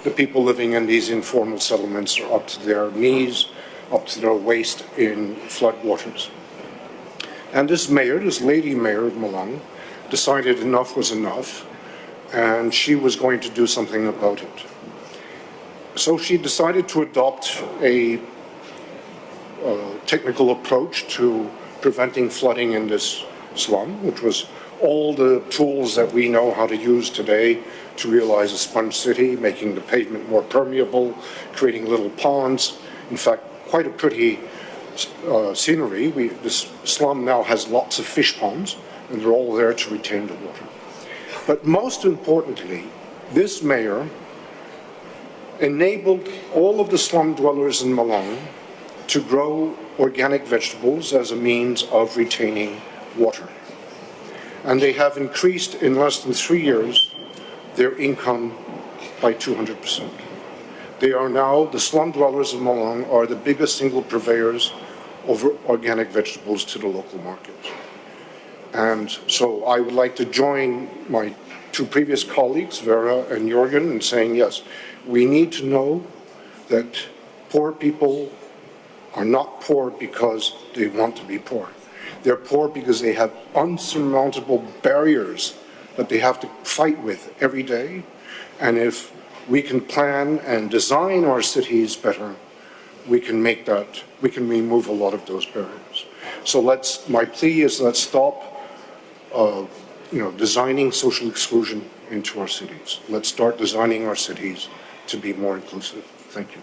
the people living in these informal settlements are up to their knees, up to their waist in flood waters. And this mayor, this lady mayor of Malang, decided enough was enough, and she was going to do something about it. So she decided to adopt a technical approach to preventing flooding in this slum, which was all the tools that we know how to use today to realize a sponge city, making the pavement more permeable, creating little ponds. In fact, quite a pretty scenery. This slum now has lots of fish ponds, and they're all there to retain the water. But most importantly, this mayor enabled all of the slum dwellers in Malang to grow organic vegetables as a means of retaining water. And they have increased in less than 3 years their income by 200%. They are now, the slum dwellers of Malang are the biggest single purveyors of organic vegetables to the local market. And so I would like to join my 2 previous colleagues, Vera and Jürgen, in saying, yes, we need to know that poor people are not poor because they want to be poor. They're poor because they have unsurmountable barriers that they have to fight with every day. And if we can plan and design our cities better, we can make that, we can remove a lot of those barriers. So my plea is let's stop designing social exclusion into our cities. Let's start designing our cities to be more inclusive. Thank you.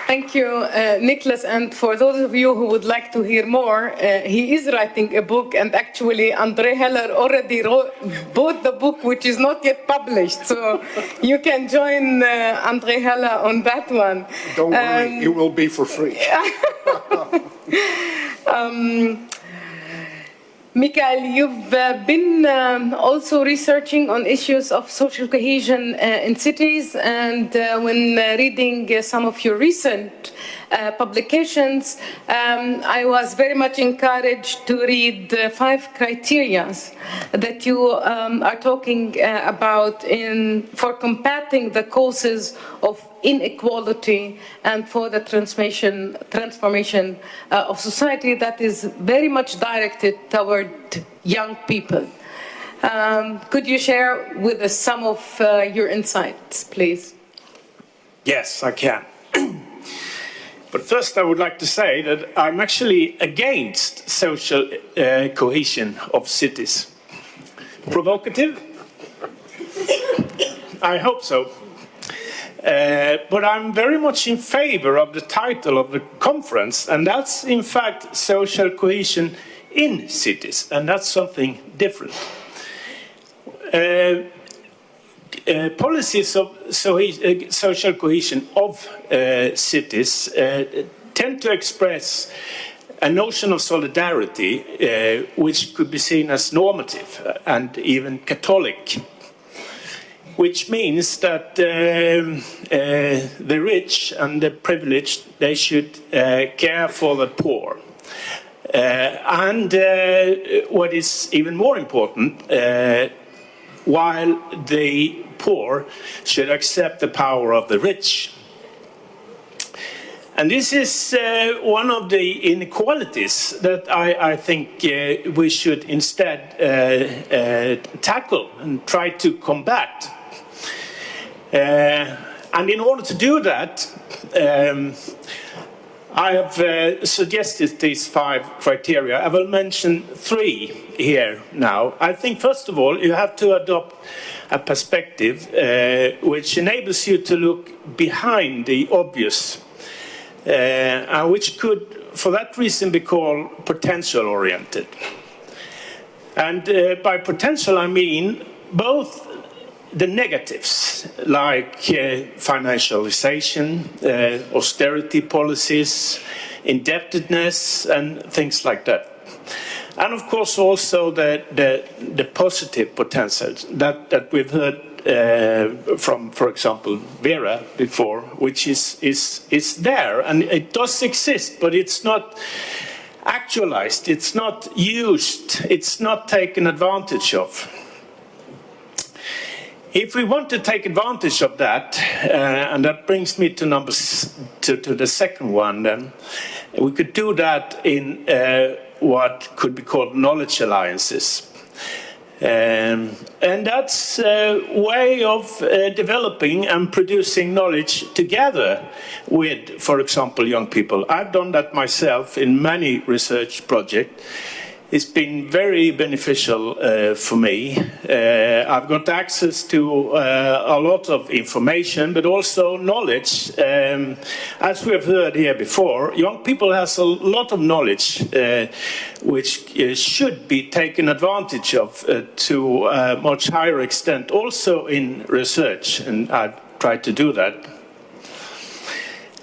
Thank you, Nicholas. And for those of you who would like to hear more, he is writing a book, and actually Andre Heller already bought the book, which is not yet published. So you can join Andre Heller on that one. Don't worry, it will be for free. Mikael, you've been also researching on issues of social cohesion in cities, and when reading some of your recent publications, I was very much encouraged to read the 5 criteria that you are talking about for combating the causes of inequality and for the transformation of society that is very much directed toward young people. Could you share with us some of your insights, please? Yes, I can. But first I would like to say that I'm actually against social cohesion of cities. Provocative? I hope so. But I'm very much in favor of the title of the conference, and that's in fact social cohesion in cities, and that's something different. Policies of social cohesion of cities tend to express a notion of solidarity which could be seen as normative and even Catholic, which means that the rich and the privileged, they should care for the poor. And what is even more important, while the poor should accept the power of the rich. And this is one of the inequalities that I think we should instead tackle and try to combat. And in order to do that, I have suggested these 5 criteria. I will mention 3 here now. I think, first of all, you have to adopt a perspective which enables you to look behind the obvious, which could, for that reason, be called potential-oriented. And by potential, I mean both the negatives, like financialization, austerity policies, indebtedness, and things like that. And of course also the positive potentials that we've heard from, for example, Vera before, which is there, and it does exist, but it's not actualized, it's not used, it's not taken advantage of. If we want to take advantage of that, and that brings me to the second one, then we could do that in what could be called knowledge alliances. And that's a way of developing and producing knowledge together with, for example, young people. I've done that myself in many research projects. It's been very beneficial for me. I've got access to a lot of information, but also knowledge. As we have heard here before, young people have a lot of knowledge which should be taken advantage of to a much higher extent, also in research, and I've tried to do that.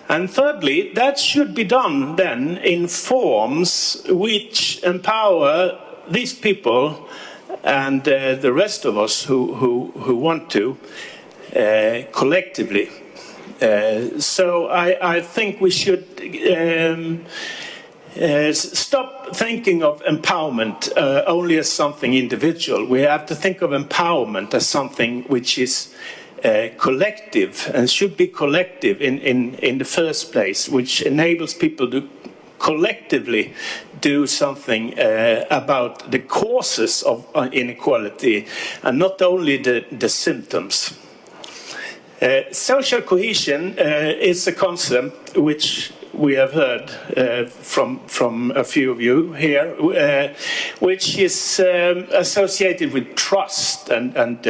And thirdly, that should be done then in forms which empower these people and the rest of us who want to collectively. So I think we should stop thinking of empowerment only as something individual. We have to think of empowerment as something which is collective and should be collective in the first place, which enables people to collectively do something about the causes of inequality and not only the symptoms. Social cohesion is a concept which we have heard from a few of you here, which is associated with trust and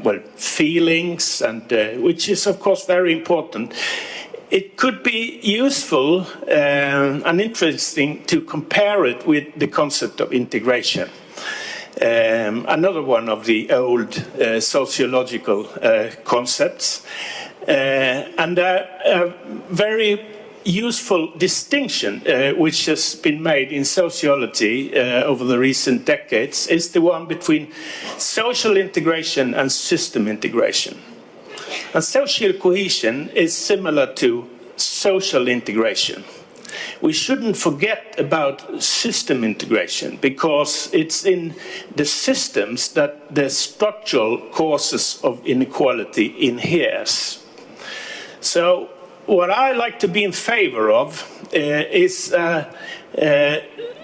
well, feelings, and which is of course very important. It could be useful and interesting to compare it with the concept of integration. Another one of the old sociological concepts, and a very useful distinction which has been made in sociology over the recent decades is the one between social integration and system integration. And social cohesion is similar to social integration. We shouldn't forget about system integration, because it's in the systems that the structural causes of inequality inheres. So what I like to be in favor of is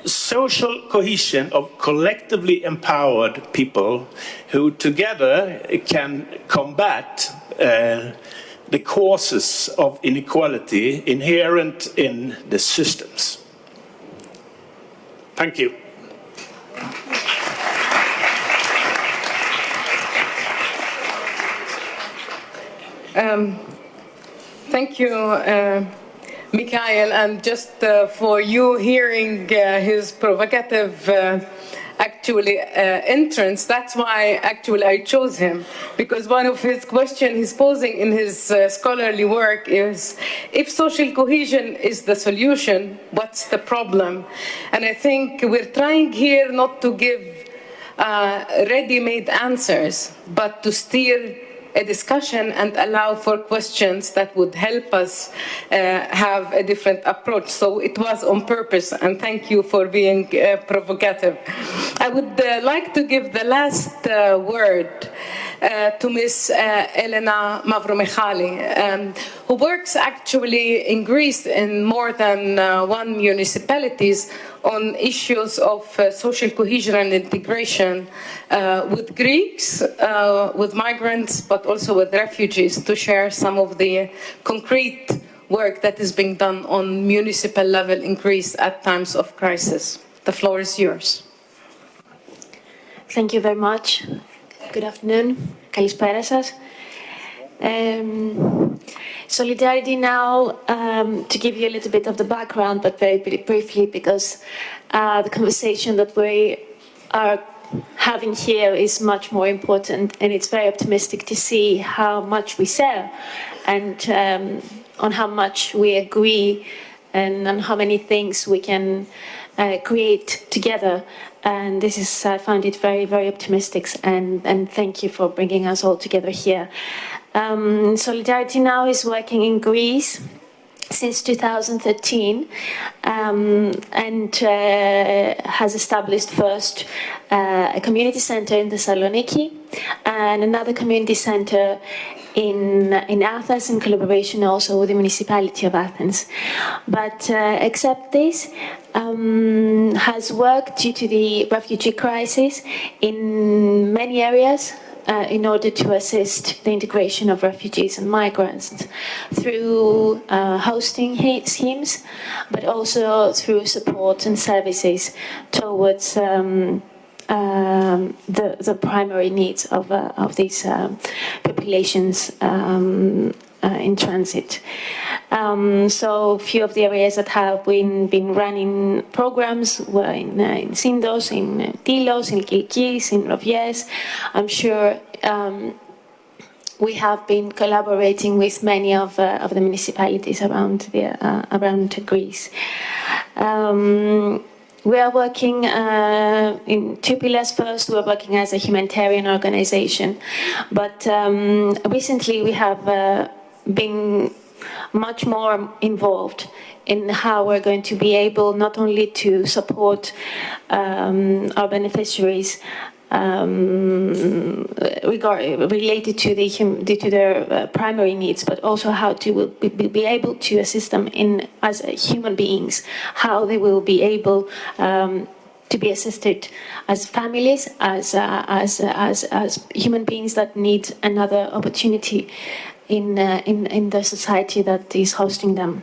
social cohesion of collectively empowered people who together can combat the causes of inequality inherent in the systems. Thank you. Thank you, Mikael, and just for you hearing his provocative entrance, that's why actually I chose him, because one of his questions he's posing in his scholarly work is, if social cohesion is the solution, what's the problem? And I think we're trying here not to give ready-made answers, but to steer a discussion and allow for questions that would help us have a different approach. So it was on purpose, and thank you for being provocative. I would like to give the last word to Ms. Elena Mavromichali, who works actually in Greece in more than one municipalities on issues of social cohesion and integration with Greeks, with migrants, but also with refugees, to share some of the concrete work that is being done on municipal level in Greece at times of crisis. The floor is yours. Thank you very much. Good afternoon. Kalispera σας. Solidarity Now, to give you a little bit of the background, but very briefly, because the conversation that we are having here is much more important, and it's very optimistic to see how much we share and on how much we agree and on how many things we can create together. And this is, I find it very, very optimistic, and thank you for bringing us all together here. Solidarity Now is working in Greece since 2013 and has established first a community center in Thessaloniki and another community center in Athens, in collaboration also with the municipality of Athens. But except this, has worked due to the refugee crisis in many areas in order to assist the integration of refugees and migrants through hosting schemes, but also through support and services towards the primary needs of these populations in transit. So a few of the areas that have been running programs were in Sindos, in Tilos, in Kilkis, in Roviers. I'm sure we have been collaborating with many of the municipalities around Greece. We are working in two pillars. First, we're working as a humanitarian organization, but recently we have been much more involved in how we're going to be able not only to support our beneficiaries related to their primary needs, but also how to be able to assist them as human beings, how they will be able to be assisted as families, as human beings that need another opportunity in the society that is hosting them.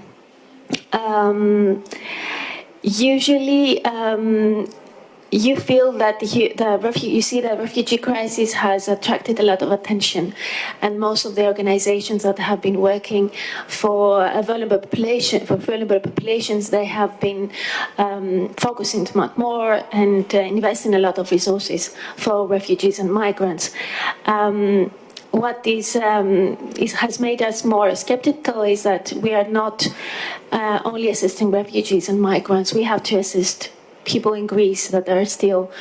Usually, you feel that you see the refugee crisis has attracted a lot of attention, and most of the organizations that have been working for vulnerable populations, they have been focusing much more and investing a lot of resources for refugees and migrants. What has made us more skeptical is that we are not only assisting refugees and migrants. We have to assist people in Greece that are still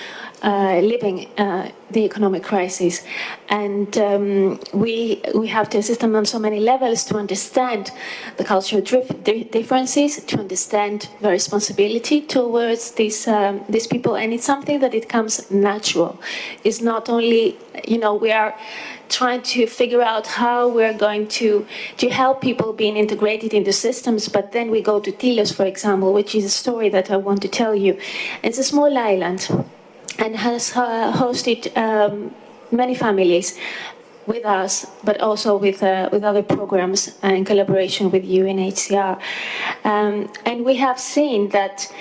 living the economic crisis, and we have to assist them on so many levels to understand the cultural differences, to understand the responsibility towards these people, and it's something that it comes natural. It's not only, we are trying to figure out how we're going to help people being integrated into systems, but then we go to Tilos, for example, which is a story that I want to tell you. It's a small island and has hosted many families with us, but also with other programs in collaboration with UNHCR. And we have seen that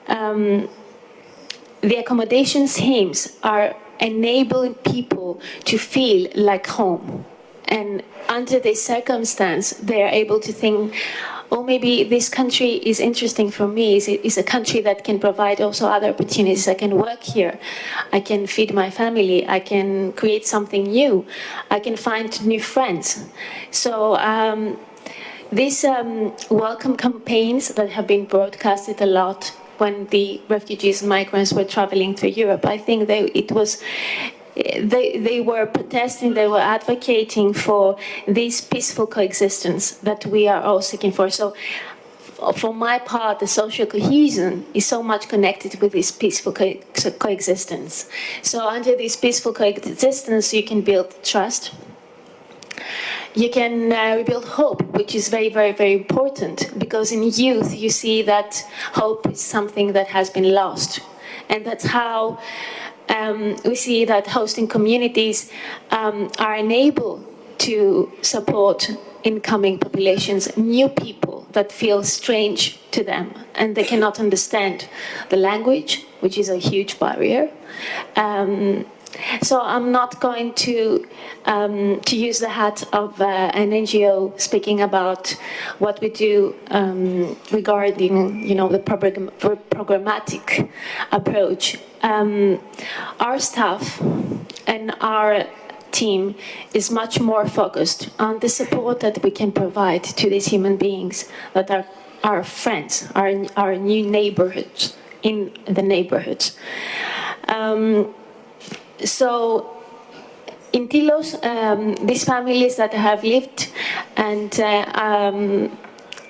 the accommodation schemes are enabling people to feel like home. And under this circumstance, they are able to think or maybe this country is interesting for me, is a country that can provide also other opportunities. I can work here, I can feed my family, I can create something new, I can find new friends. So these welcome campaigns that have been broadcasted a lot when the refugees and migrants were traveling through Europe, I think they were protesting, they were advocating for this peaceful coexistence that we are all seeking for. So for my part, the social cohesion is so much connected with this peaceful coexistence. So under this peaceful coexistence, you can build trust. You can rebuild hope, which is very, very, very important, because in youth you see that hope is something that has been lost. And that's how we see that hosting communities are enabled to support incoming populations, new people that feel strange to them and they cannot understand the language, which is a huge barrier. So I'm not going to use the hat of an NGO speaking about what we do regarding, the programmatic approach. Our staff and our team is much more focused on the support that we can provide to these human beings that are our friends, our new neighborhoods in the neighborhoods. So in Tilos, these families that have lived, and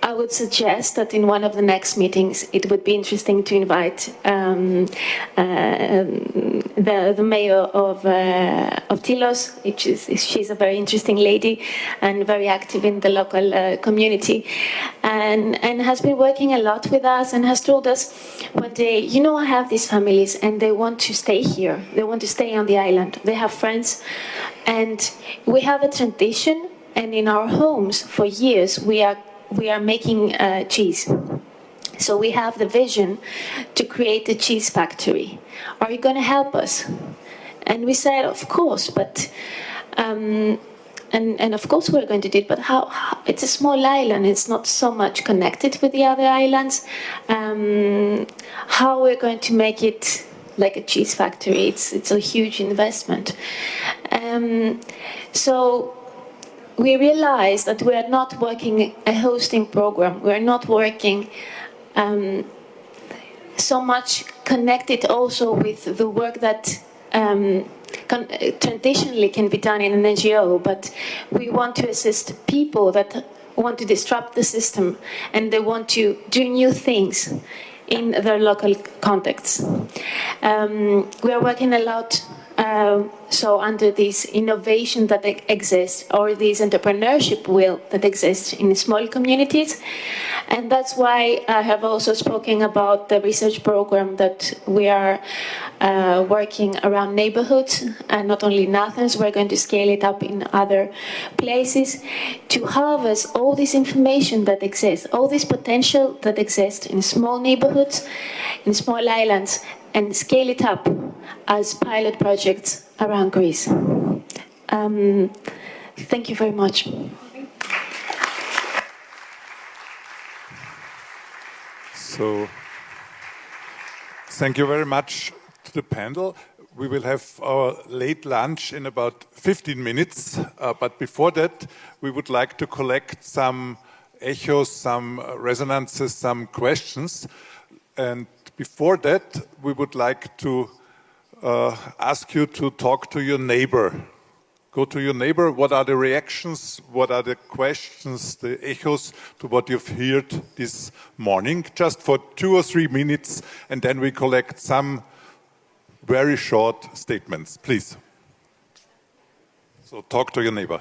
I would suggest that in one of the next meetings, it would be interesting to invite the mayor of Tilos, she's a very interesting lady and very active in the local community, and has been working a lot with us and has told us one day, I have these families and they want to stay here, they want to stay on the island, they have friends, and we have a tradition, and in our homes for years we are making cheese. So we have the vision to create a cheese factory. Are you going to help us? And we said, of course, but and of course we're going to do it. But how? It's a small island. It's not so much connected with the other islands. How we're going to make it like a cheese factory? It's a huge investment. So we realized that we are not working a hosting program. We are not working so much connected also with the work that traditionally can be done in an NGO, but we want to assist people that want to disrupt the system and they want to do new things in their local contexts. We are working a lot so under this innovation that exists, or this entrepreneurship will that exists in small communities. And that's why I have also spoken about the research program that we are working around neighborhoods, and not only in Athens, we're going to scale it up in other places to harvest all this information that exists, all this potential that exists in small neighborhoods, in small islands, and scale it up as pilot projects around Greece. Thank you very much. So, thank you very much to the panel. We will have our late lunch in about 15 minutes, but before that, we would like to collect some echoes, some resonances, some questions. And before that, we would like to ask you to talk to your neighbor. Go to your neighbor. What are the reactions? What are the questions, the echoes to what you've heard this morning? Just for 2 or 3 minutes, and then we collect some very short statements, please. So talk to your neighbor.